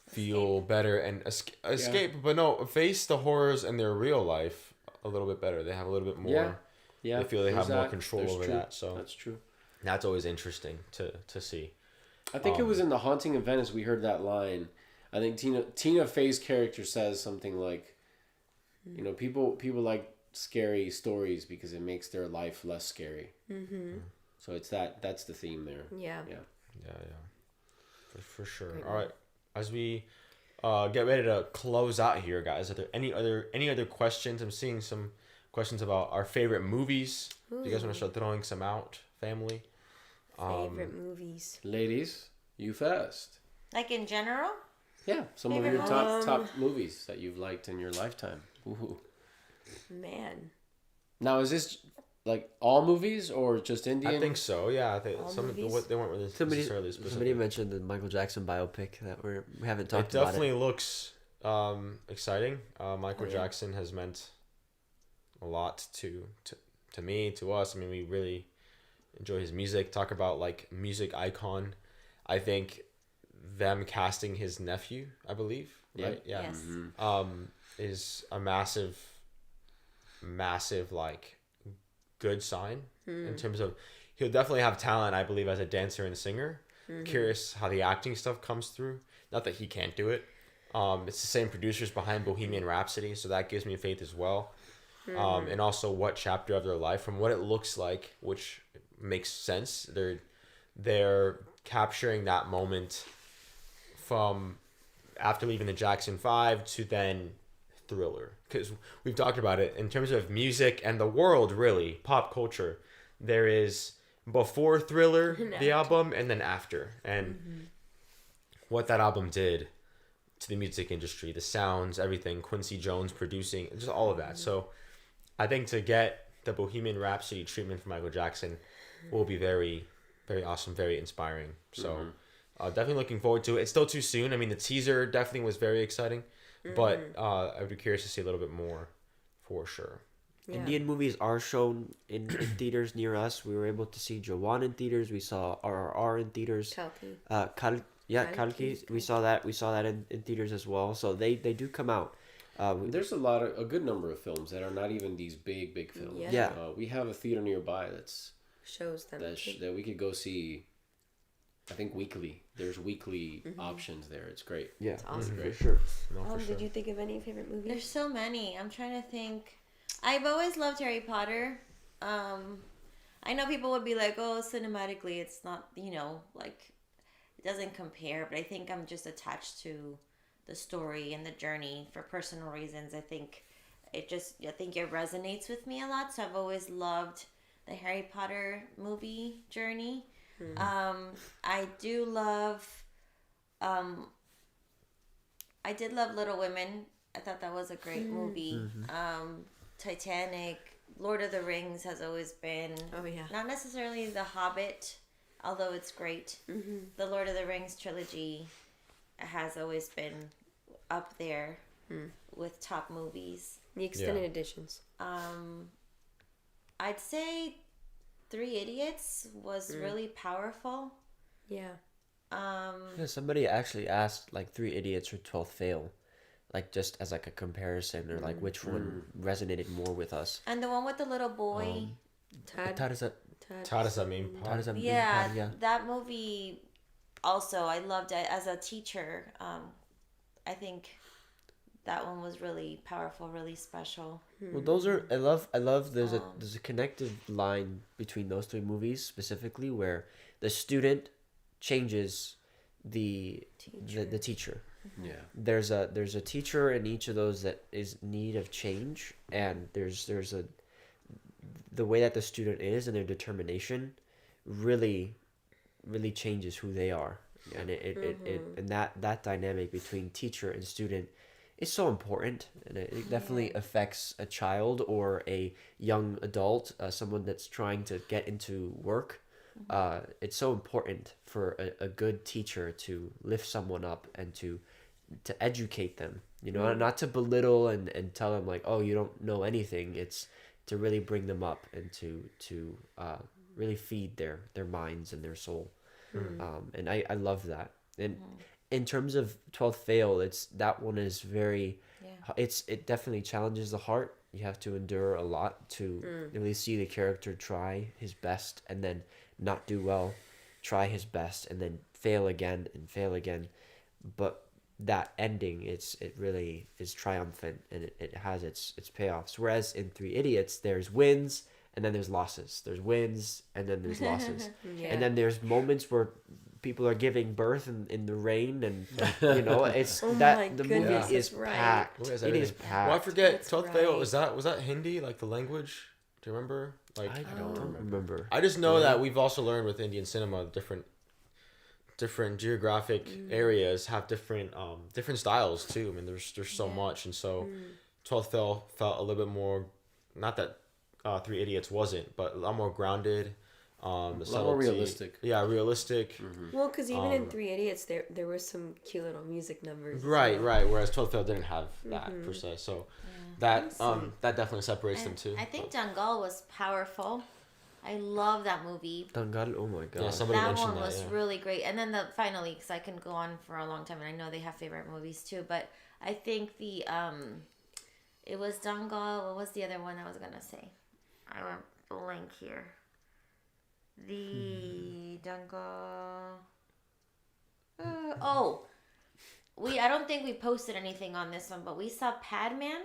feel better and escape, but no, face the horrors in their real life a little bit better. They have a little bit more. Yeah, they feel they have more control over that. So that's true. That's always interesting to see. I think it was in The Haunting of Venice we heard that line. I think Tina Fey's character says something like, people like scary stories because it makes their life less scary. So it's that's the theme there. Yeah. For sure. All right, as we get ready to close out here, guys, are there any other questions? I'm seeing some questions about our favorite movies. Do you guys want to start throwing some out, family? Favorite movies. Ladies, you first. Like in general? Yeah, some of your top movies that you've liked in your lifetime. Ooh. Man. Now, is this like all movies or just Indian? I think so. Yeah, I think they weren't really necessarily specific. Somebody mentioned the Michael Jackson biopic that we haven't talked about. It definitely looks exciting. Michael Jackson has meant a lot to me, to us. I mean, we really enjoy his music. Talk about like music icon. I think them casting his nephew, I believe, right? Yeah. Yes. Is a massive like good sign in terms of he'll definitely have talent, I believe, as a dancer and singer. Curious how the acting stuff comes through. Not that he can't do it. It's the same producers behind Bohemian Rhapsody, so that gives me faith as well. And also what chapter of their life, from what it looks like, which makes sense. They're capturing that moment from after leaving the Jackson 5 to then Thriller, because we've talked about it in terms of music and the world, really pop culture. There is before Thriller, the album, and then after, and what that album did to the music industry, the sounds, everything, Quincy Jones producing, just all of that. So I think to get the Bohemian Rhapsody treatment from Michael Jackson will be very, very awesome, very inspiring. So definitely looking forward to it. It's still too soon. I mean, the teaser definitely was very exciting. But I would be curious to see a little bit more, for sure. Yeah. Indian movies are shown in theaters near us. We were able to see Jawan in theaters. We saw RRR in theaters. Kalki. Kalki. We saw that in theaters as well. So they do come out. There's a good number of films that are not even these big films. Yeah. We have a theater nearby that's shows them that we could go see. I think weekly. There's weekly options there. It's great. Yeah, it's awesome. For sure. No, for sure. Did you think of any favorite movies? There's so many. I'm trying to think. I've always loved Harry Potter. I know people would be like, oh, cinematically, it's not, like, it doesn't compare. But I think I'm just attached to the story and the journey for personal reasons. I think it resonates with me a lot. So I've always loved the Harry Potter movie journey. I do love, I did love Little Women. I thought that was a great movie. Titanic, Lord of the Rings has always been, not necessarily The Hobbit, although it's great. The Lord of the Rings trilogy has always been up there with top movies. The extended editions. I'd say Three Idiots was really powerful. Yeah. Yeah, somebody actually asked like Three Idiots or 12th Fail, like just as like a comparison or like which one resonated more with us. And the one with the little boy. How does that? How does that mean? How does that? Yeah, Yeah. that movie. Also, I loved it as a teacher. I think that one was really powerful, really special. Well, those are I love. There's a connective line between those three movies specifically where the student changes the teacher. Yeah. There's a teacher in each of those that is in need of change, and there's the way that the student is and their determination really changes who they are, and and that dynamic between teacher and student is so important, and it definitely affects a child or a young adult, someone that's trying to get into work. It's so important for a good teacher to lift someone up and to educate them, not to belittle and tell them like, oh, you don't know anything. It's to really bring them up and to really feed their minds and their soul. And I love that. And in terms of 12th Fail, that one is very, it definitely challenges the heart. You have to endure a lot to really see the character try his best and then not do well, try his best and then fail again and fail again. But that ending, it really is triumphant, and it has its payoffs. Whereas in Three Idiots, there's wins and then there's losses. There's wins and then there's losses. And then there's moments where people are giving birth in the rain, and it's the movie is packed. It is packed. Well, I forget. That's 12th Fail, was that Hindi, like the language? Do you remember? Like I don't remember. I just know that we've also learned with Indian cinema different geographic areas have different styles too. I mean, there's so much, and so 12th Fail felt a little bit more, not that Three Idiots wasn't, but a lot more grounded. A lot more realistic. Yeah, realistic. Well, because even in Three Idiots, there were some cute little music numbers. Right. Whereas 12th Fail didn't have that per se. So that definitely separates them too. I think Dangal was powerful. I love that movie. Dangal, oh my god. Yeah, somebody That mentioned one was yeah. really great. And then finally, because I can go on for a long time, and I know they have favorite movies too, but I think it was Dangal. What was the other one I was gonna say? I went blank here. The Dangal. I don't think we posted anything on this one, but we saw Padman.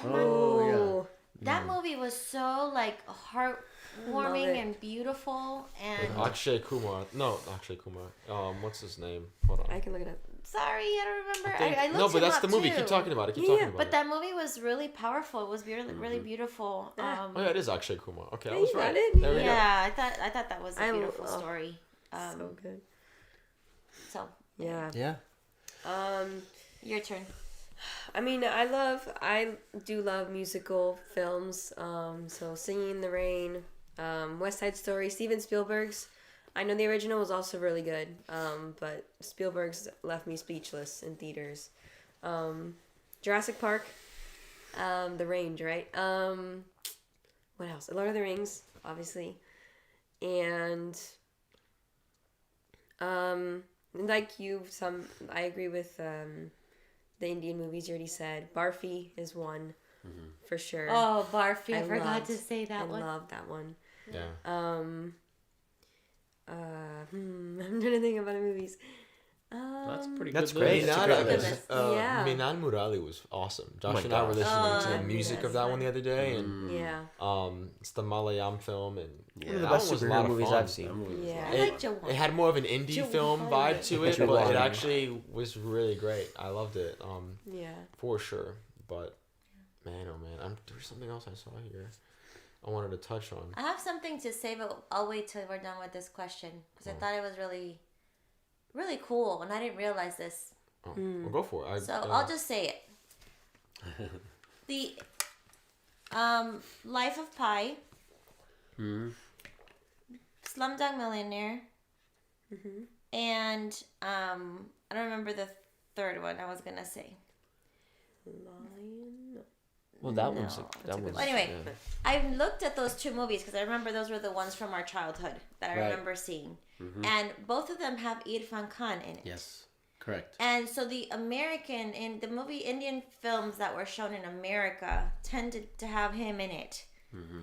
Oh, That movie was so like heartwarming and beautiful, and Akshay Kumar. No, Akshay Kumar. What's his name? Hold on. I can look it up. sorry, I don't remember. I looked no, but him that's up the movie. too. Keep talking about it. Keep talking about But it. that movie was really powerful. It was really, really beautiful. Oh yeah, it is Akshay Kumar. Okay, I Yeah, was you right. got it. There we go. Yeah, I thought that was a beautiful oh. story. So good. So Yeah. Yeah. your turn. I mean, I do love musical films. So Singing in the Rain, West Side Story, Steven Spielberg's. I know the original was also really good, but Spielberg's left me speechless in theaters. Jurassic Park, The Range, right? What else? Lord of the Rings, obviously, and like you, I agree with the Indian movies you already said. Barfi is one for sure. Oh, Barfi! I forgot to say that I one. love that one. Yeah. I'm trying to think about the movies. That's pretty That's good. great. list. That's a great list. Yeah. Minan Murali was awesome. Josh my and I were gosh. listening to the Oh, music yes, of that one the other day, and Yeah. it's the Malayam film, and One of the that best one was a superhero lot of movies fun. I've seen. That movie was Yeah. I like Jawan. It had more of an indie film vibe to it, but Jawan. it actually was really great. I loved it, Yeah. for sure. But man, oh man, there's something else I saw here. I wanted to touch on. I have something to say, but I'll wait till we're done with this question because I thought it was really, really cool, and I didn't realize this. Oh, well, go for it. I'll just say it. The Life of Pi, Slumdog Millionaire, and I don't remember the third one I was gonna say. Lion. Well, that one's No. that one's. Well, anyway, yeah. I looked at those 2 movies because I remember those were the ones from our childhood that I Right. remember seeing. And both of them have Irfan Khan in it. Yes, correct. And so the American, in the movie, Indian films that were shown in America tended to have him in it.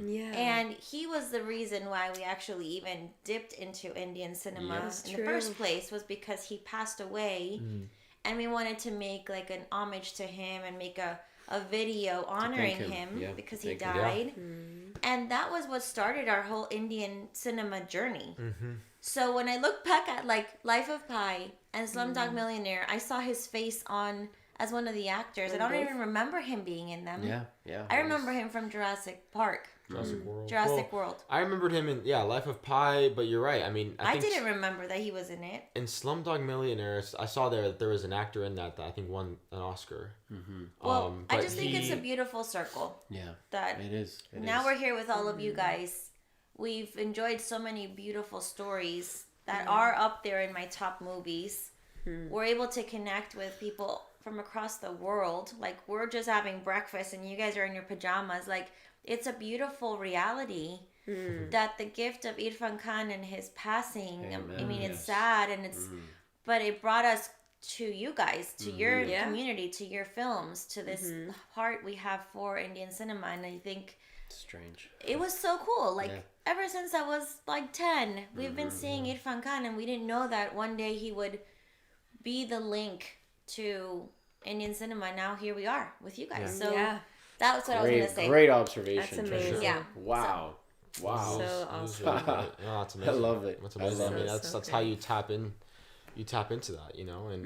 Yeah. And he was the reason why we actually even dipped into Indian cinema That's in true. the first place, was because he passed away. And we wanted to make like an homage to him and make a video honoring him. him Yeah, because he thank him. died. And that was what started our whole Indian cinema journey. So when I look back at like Life of Pi and Slumdog Millionaire, I saw his face on as one of the actors. I don't both? even remember him being in them. Yeah. I remember him from Jurassic Park, Jurassic World. Jurassic Well, World. I remembered him in Life of Pi, but you're right. I mean, I think didn't remember that he was in it. in Slumdog Millionaire, I saw there was an actor in that I think won an Oscar. Well, I but just think it's a beautiful circle Yeah. that It is. It now is. we're here with all of you guys. We've enjoyed so many beautiful stories that are up there in my top movies. We're able to connect with people from across the world. Like, we're just having breakfast and you guys are in your pajamas. Like, it's a beautiful reality that the gift of Irfan Khan and his passing, I Amen. mean, it's Yes. sad and it's, but it brought us to you guys, to your Yeah. community, to your films, to this heart we have for Indian cinema. And I think Strange. it was so cool. Like, Yeah. ever since I was like 10, we've been seeing Irfan Khan, and we didn't know that one day he would be the link to Indian cinema. Now here we are with you guys. So Yeah. that's what I was going to say. Great observation. That's Trisha. amazing. Yeah. Wow. Wow. So It was awesome. really great. Yeah, that's I amazing. love it. That's I amazing. I love mean, it. that's So how great. you tap into that, you know. And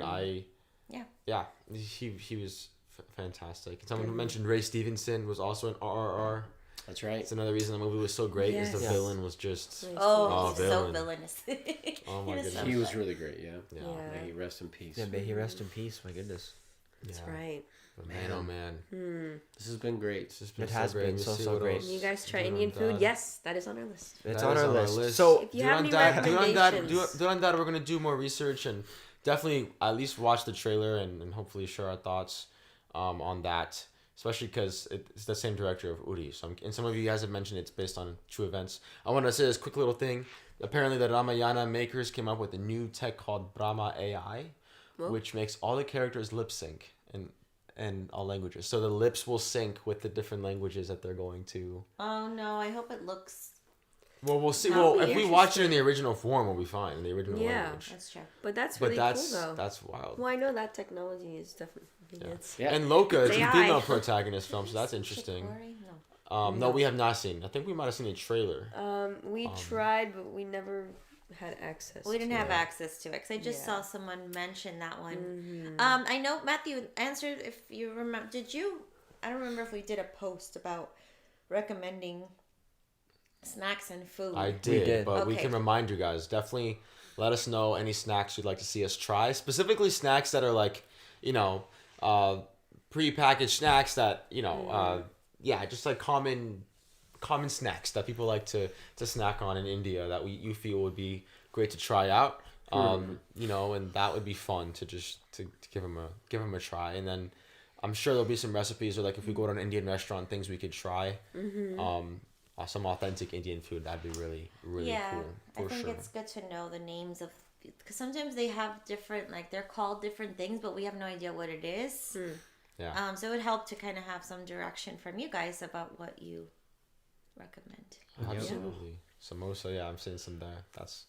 Yeah. he was fantastic. And someone mentioned Ray Stevenson was also in RRR. That's right. It's another reason the movie was so great is the Yes. villain was just Oh, he's so villain. villainous. Oh, my He was goodness. so He was fun. really great. Yeah. yeah. Yeah. May he rest in peace. Yeah, may he rest in peace. My goodness. That's Yeah. right. But man, oh man, This has been great. it's just been It so has great been to so, see so what great. else You guys try is Indian doing on food? that. Yes, that is on our list. It's That on is our on our list. list. So If you Do have on any that, do on that, recommendations. do on that. We're gonna do more research and definitely at least watch the trailer and hopefully share our thoughts on that. Especially because it's the same director of Uri. So and some of you guys have mentioned it's based on true events. I want to say this quick little thing. Apparently, the Ramayana makers came up with a new tech called Brahma AI, which makes all the characters lip sync in all languages. So the lips will sync with the different languages that they're going to. Oh, no. I hope it looks... Well, we'll see. That'll Well, be if we watch it in the original form, we'll be fine in the original Yeah. language. That's true. But that's But really that's cool though. that's wild. Well, I know that technology is definitely. It's, Yeah. And Loka is a AI. female protagonist film, so that's interesting. Chicory? No. No, we have not seen. I think we might have seen a trailer. we tried, but we never had access. We didn't to have it. access to it because I just Yeah. saw someone mention that one. I know Matthew answered. If you remember, did you? I don't remember if we did a post about recommending snacks and food. I did, did. but we Okay. can remind you guys. Definitely let us know any snacks you'd like to see us try. Specifically, snacks that are like, pre-packaged snacks that just like common snacks that people like to snack on in India that you feel would be great to try out. And that would be fun to just to give them a try. And then I'm sure there'll be some recipes or like if we go to an Indian restaurant, things we could try. Some authentic Indian food, that'd be really, really cool I for think sure. it's good to know the names of because sometimes they have different like they're called different things, but we have no idea what it is. Yeah. So it would help to kind of have some direction from you guys about what you recommend. Absolutely. Samosa, yeah, I'm seeing some there. That's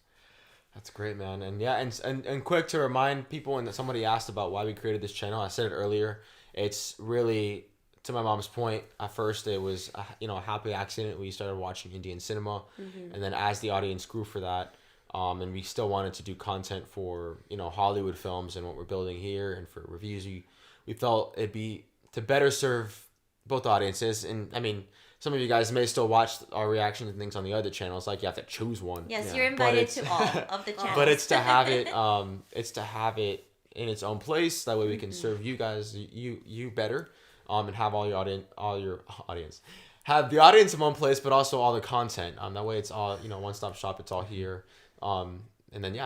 great, man. And yeah, and quick to remind people, and somebody asked about why we created this channel. I said it earlier. It's really, to my mom's point, at first it was a happy accident. We started watching Indian cinema, and then as the audience grew for that, and we still wanted to do content for Hollywood films and what we're building here, and for reviews, we felt it'd be to better serve both audiences. And I mean, some of you guys may still watch our reactions and things on the other channels. Like you have to choose one. Yes, Yeah. you're invited it's- to all of the channels. But it's to have it in its own place. That way we can serve you guys you better, and have all your audience, have the audience in one place, but also all the content. That way it's all one stop shop. It's all here. And then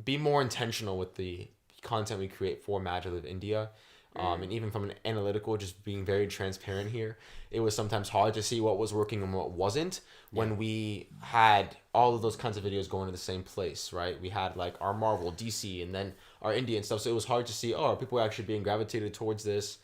be more intentional with the content we create for MaJeliv India. And even from an analytical, just being very transparent here, it was sometimes hard to see what was working and what wasn't when we had all of those kinds of videos going to the same place, right? We had like our Marvel, DC, and then our Indian stuff. So it was hard to see, are people actually being gravitated towards this?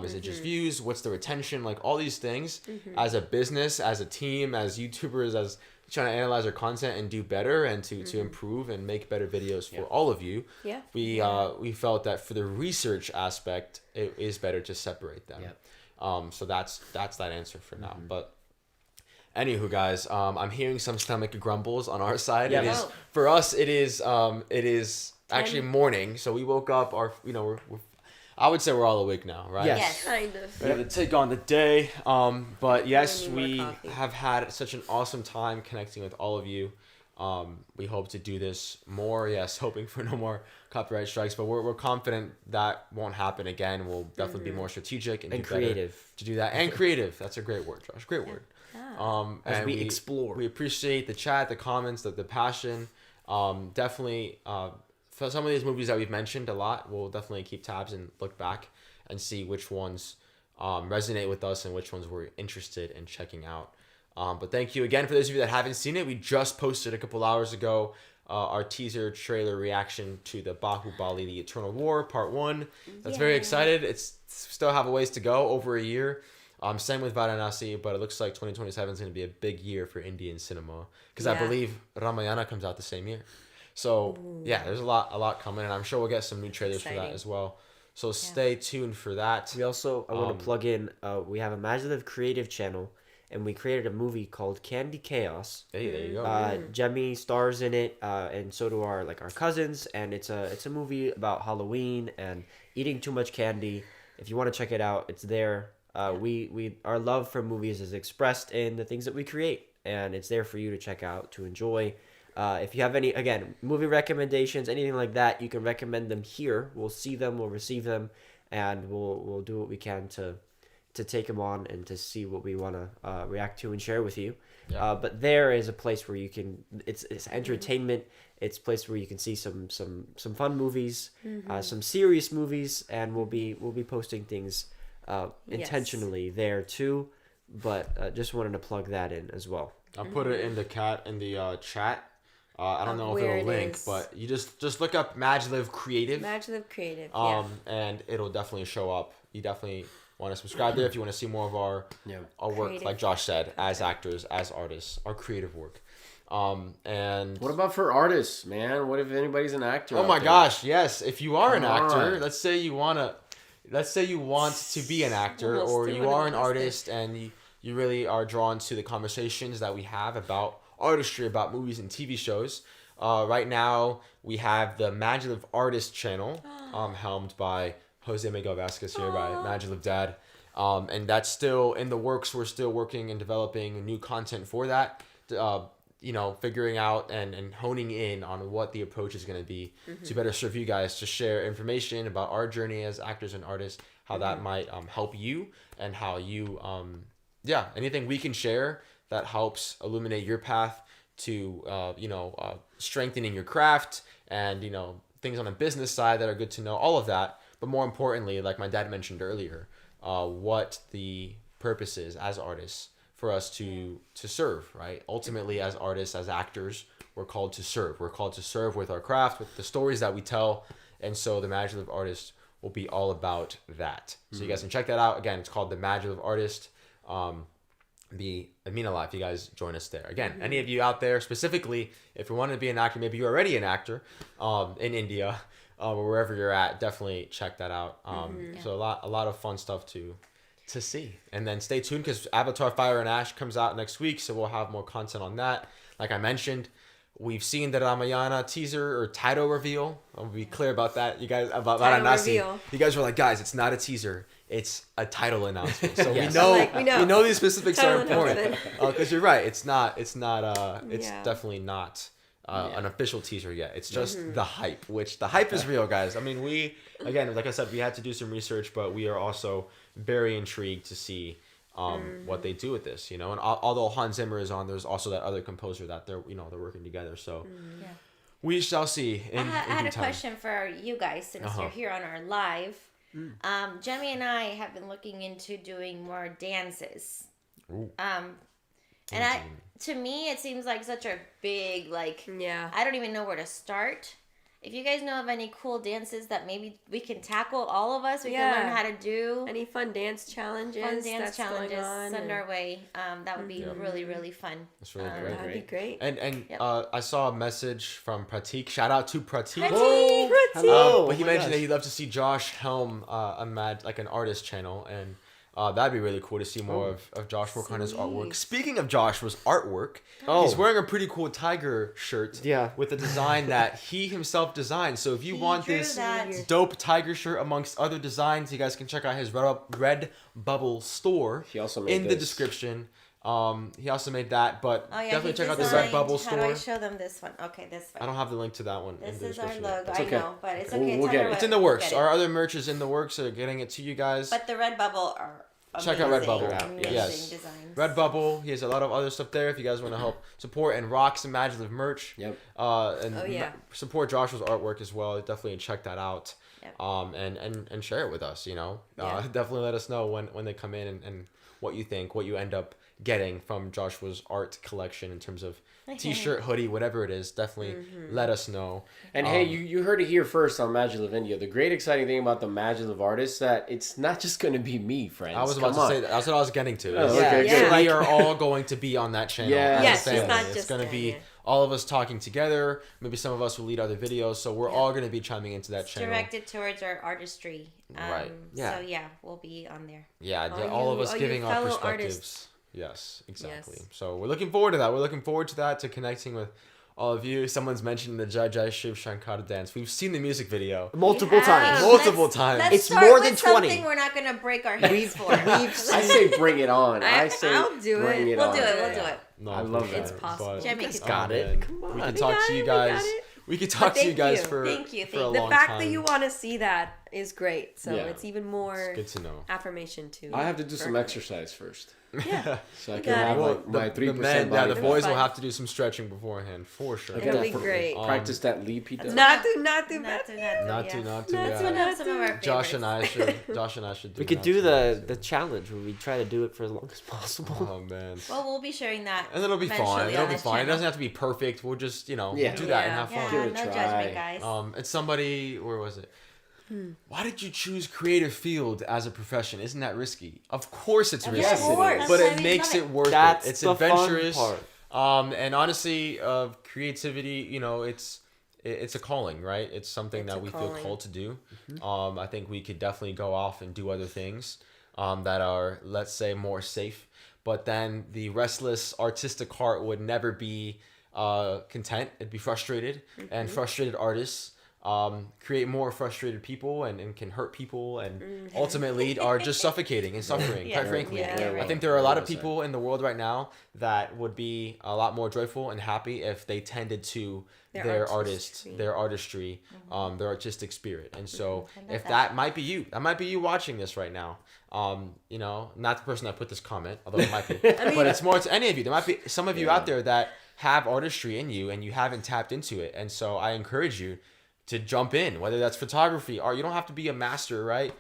Is it just views? What's the retention? Like all these things as a business, as a team, as YouTubers, as trying to analyze our content and do better and to improve and make better videos for all of you. Yeah. We felt that for the research aspect, it is better to separate them. So that's that answer for now. But anywho, guys, I'm hearing some stomach grumbles on our side. Yeah. It is for us. It is actually morning. So we woke up. We're I would say we're all awake now, right? Yes. Kind of. We have to take on the day. But yes, need we more coffee. have had such an awesome time connecting with all of you. We hope to do this more. Yes, hoping for no more copyright strikes, but we're confident that won't happen again. We'll definitely be more strategic and do better creative to do that. And creative. That's a great word, Josh. Great word. as And we explore. We appreciate the chat, the comments, the passion. Definitely, for some of these movies that we've mentioned a lot, we'll definitely keep tabs and look back and see which ones resonate with us and which ones we're interested in checking out. But thank you again for those of you that haven't seen it. We just posted a couple hours ago our teaser trailer reaction to the Bahubali, The Eternal War, Part 1. That's very excited. It's still have a ways to go, over a year. Same with Varanasi, but it looks like 2027 is going to be a big year for Indian cinema because I believe Ramayana comes out the same year. So there's a lot coming, and I'm sure we'll get some new trailers for that as well. So stay tuned for that. We also, I want to plug in, we have a MaJeliv creative channel, and we created a movie called Candy Chaos. Hey, there you go. Jemmy stars in it, and so do our cousins, and it's a movie about Halloween and eating too much candy. If you want to check it out, it's there. We our love for movies is expressed in the things that we create, and it's there for you to check out, to enjoy. If you have any, again, movie recommendations, anything like that, you can recommend them here. We'll see them, we'll receive them, and we'll do what we can to take them on and to see what we want to react to and share with you. Yeah. But there is a place where you can, it's entertainment. It's a place where you can see some fun movies, some serious movies, and we'll be posting things intentionally there too. But just wanted to plug that in as well. I'll put it in the chat. I don't know if it'll link, but you just look up MaJeliv Creative. MaJeliv Creative. And it'll definely show up. You definitely want to subscribe there if you want to see more of our work, creative. Like Josh said, as actors, as artists, our creative work. And what about for artists, man? What if anybody's an actor? Oh my gosh, yes. If you are an actor, let's say you want to be an actor, or you are an artist and you really are drawn to the conversations that we have about artistry, about movies and TV shows. Right now we have the MaJeliv Artist channel, helmed by Jose Miguel Vasquez here, by MaJeliv Dad. And that's still in the works. We're still working and developing new content for that. Figuring out and honing in on what the approach is going to be to better serve you guys, to share information about our journey as actors and artists, how that might help you, and how you, anything we can share that helps illuminate your path to, strengthening your craft and, things on the business side that are good to know, all of that. But more importantly, like my dad mentioned earlier, what the purpose is as artists for us to serve, right? Ultimately, as artists, as actors, we're called to serve. We're called to serve with our craft, with the stories that we tell. And so the MaJeliv Artist will be all about that. So you guys can check that out. Again, it's called the MaJeliv Artist. It mean a lot if you guys join us there. Again, any of you out there, specifically, if you want to be an actor, maybe you're already an actor in India or wherever you're at, definitely check that out. So a lot of fun stuff to see. And then stay tuned because Avatar Fire and Ash comes out next week, so we'll have more content on that. Like I mentioned, we've seen the Ramayana teaser or title reveal. I'll be clear about that. You guys, about Varanasi. You guys were like, guys, it's not a teaser. It's a title announcement. So we know these specifics are important. Because you're right. It's definitely not an official teaser yet. It's just the hype, which the hype is real, guys. I mean, like I said, we had to do some research, but we are also very intrigued to see what they do with this, and although Hans Zimmer is on, there's also that other composer that they're working together. So we shall see. I had a question for you guys since you're here on our live. Jemmy and I have been looking into doing more dances. Ooh. And to me, it seems like such a big, like, Yeah. I don't even know where to start. If you guys know of any cool dances that maybe we can tackle, all of us, we can learn how to do. Any fun dance challenges? Send our way. That would be really, really fun. That's really great. That'd be great. And I saw a message from Pratik. Shout out to Pratik. Hello. But he Oh my mentioned that gosh. he'd love to see Josh helm an artist channel, and that'd be really cool to see more of Josh work on his artwork. Sweet. Speaking of Joshua's artwork, Oh. he's wearing a pretty cool tiger shirt. Yeah. With a design that he himself designed. So if you want drew this that. dope tiger shirt amongst other designs, you guys can check out his Redbubble store. He also made in the this. description. He also made that, but Oh, yeah, definitely he check out the designed- Redbubble How do I store. show them this one? Okay, this one. I don't have the link to that one. This in the is our description. logo. It's I okay. know, but it's We'll- okay. we'll Tell get her it. It's what- in the we'll works. get it. Our other merch is in the works, so getting it to you guys. But the Redbubble are Check out amazing, Redbubble. amazing Yes. designs. Redbubble. He has a lot of other stuff there. If you guys want to help support and rock some MaJeliv merch, Yep. and Oh, yeah. support Joshua's artwork as well. Definitely check that out. Yep. And share it with us. Yeah. Definitely let us know when they come in and what you think, what you end up getting from Joshua's art collection in terms of t-shirt, hoodie, whatever it is. Definitely let us know. And hey, you heard it here first on MaJeliv India. The great exciting thing about the MaJeliv artists that it's not just going to be me, friends. I was about Come on. to say that. That's what I was getting to. Oh, is okay, good. We are all going to be on that channel. Yeah. as a Yes, it's family. not It's just going to them, be yeah. all of us talking together. Maybe some of us will lead other videos. So we're all going to be chiming into that It's channel. directed towards our artistry. Right. Yeah. So yeah, we'll be on there. Yeah, All all of you- us all you giving our fellow perspectives. artists. Yes, exactly. Yes. So we're looking forward to that. We're looking forward to that, to connecting with all of you. Someone's mentioned the Jai Jai Shiv Shankar dance. We've seen the music video. Multiple Yeah. times. Multiple times. Let's It's start more with than 20. something we're not gonna break our heads for. I say bring it on. I say I'll do bring it. it We'll on. do it. We'll do it. No, I for love sure, that. It's possible. but- Jemmy It's could got do it. man, Come on. We could We talk got to it, you we guys. got it. We could talk to you thank guys you. for Thank you, for thank a you. The long fact time. that you want to see that is great. So Yeah. it's even more Good to know. affirmation too. I have to do some for- exercise first. Yeah. So I You can got have it. like my the 3% men, body the fat. boys will Fun. have to do some stretching beforehand, for sure. Okay, It'll be definitely. great. Practice that leap he does. Not to Not to, not to. Not to, yeah. not to. Not Yeah. to, That's some of our favorites. Josh and I should do. We could that do too. the challenge where we try to do it for as long as possible. Oh man. Well, we'll be sharing that. And it'll be fun. eventually It'll on be this fun. It channel. doesn't have to be perfect. We'll just, Yeah. we'll do that and Yeah. have fun. Yeah, Give it a no try. judgment, guys. It's somebody. Where was it? Why did you choose creative field as a profession? Isn't that risky? Of course it's risky, Yes, it is. but That's why it we makes love it worth That's it. It's the fun adventurous. part. And honestly, creativity, it's a calling, right? It's something It's that a we feel calling. called to do. I think we could definitely go off and do other things that are, let's say, more safe. But then the restless artistic heart would never be content. It'd be frustrated, and frustrated artists create more frustrated people and can hurt people and ultimately are just suffocating and suffering, Yeah. quite frankly. Yeah, Very right. I think there are a lot of Well said. people in the world right now that would be a lot more joyful and happy if they tended to Their their artistry, their artistic spirit. And so I love if that. that might be you watching this right now, not the person that put this comment, although it might be, but it's more to any of you. There might be some of you out there that have artistry in you and you haven't tapped into it. And so I encourage you to jump in, whether that's photography or you don't have to be a master, right?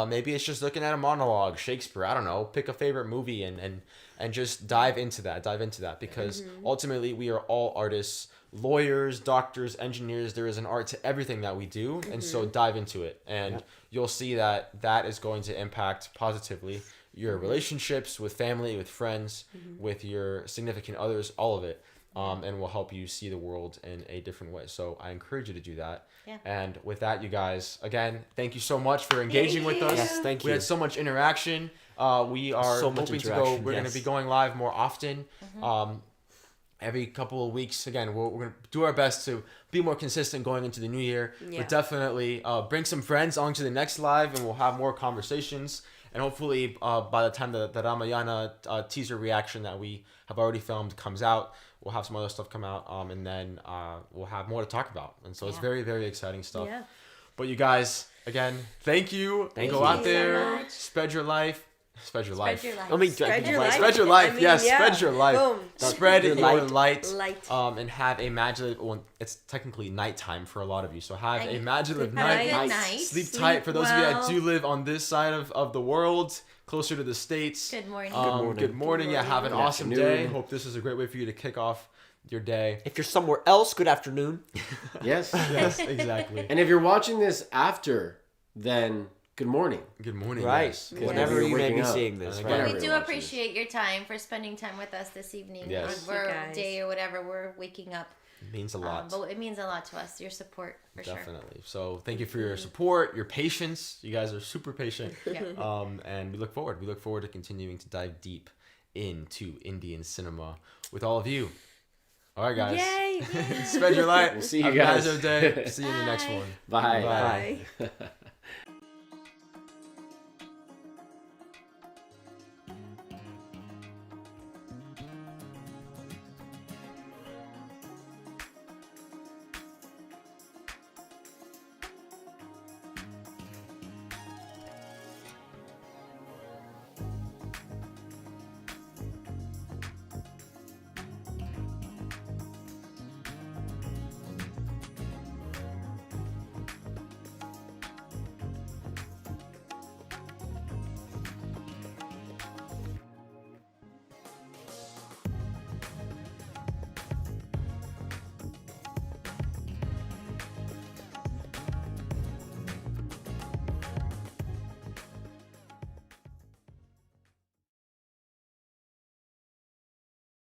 Maybe it's just looking at a monologue, Shakespeare, I don't know, pick a favorite movie and just dive into that because ultimately we are all artists, lawyers, doctors, engineers. There is an art to everything that we do. And so dive into it and you'll see that is going to impact positively your relationships with family, with friends, with your significant others, all of it. And will help you see the world in a different way. So I encourage you to do that. Yeah. And with that, you guys, again, thank you so much for engaging with us. Yes, thank We you. had so much interaction. We are So much hoping to go. interaction, We're going to yes. be going live more often. Every couple of weeks. Again, we're going to do our best to be more consistent going into the new year. Yeah. But definitely bring some friends onto the next live and we'll have more conversations. And hopefully by the time the Ramayana teaser reaction that we have already filmed comes out, we'll have some other stuff come out, and then we'll have more to talk about. And so it's Yeah. very, very exciting stuff. Yeah. But you guys, again, thank you. Thank Go you. out Thank you so there, much. spread your life, Spread your life. Spread your life. I mean, Spread your life. Spread your life. I mean, Yes, yeah. spread your life. Boom. Spread Your your light. light. Light. And have a MaJeliv. Well, it's technically nighttime for a lot of you. So have a And MaJeliv Have a night. good night. Sleep tight for those of you that well. do live on this side of the world, closer to the States. Good morning. Good morning. Yeah, have an Good awesome afternoon. day. Hope this is a great way for you to kick off your day. If you're somewhere else, good afternoon. Yes. Yes, exactly. And if you're watching this after, then good morning. Good morning. Right. Yes. Yeah. Whenever You're you may waking be up. seeing this. And Right? again, We Whenever do you're watching appreciate your time for spending time with us this evening. Yes. On our Thank you, guys. day or whatever we're waking up. It means a lot. But it means a lot to us. Your support, for sure. Definitely. So thank you for your support, your patience. You guys are super patient. Yeah. And we look forward. We look forward to continuing to dive deep into Indian cinema with all of you. All right, guys. Yay! Spread your light. We'll see you Have guys. a nice day. See you in the next Bye. one. Bye. Bye. Bye.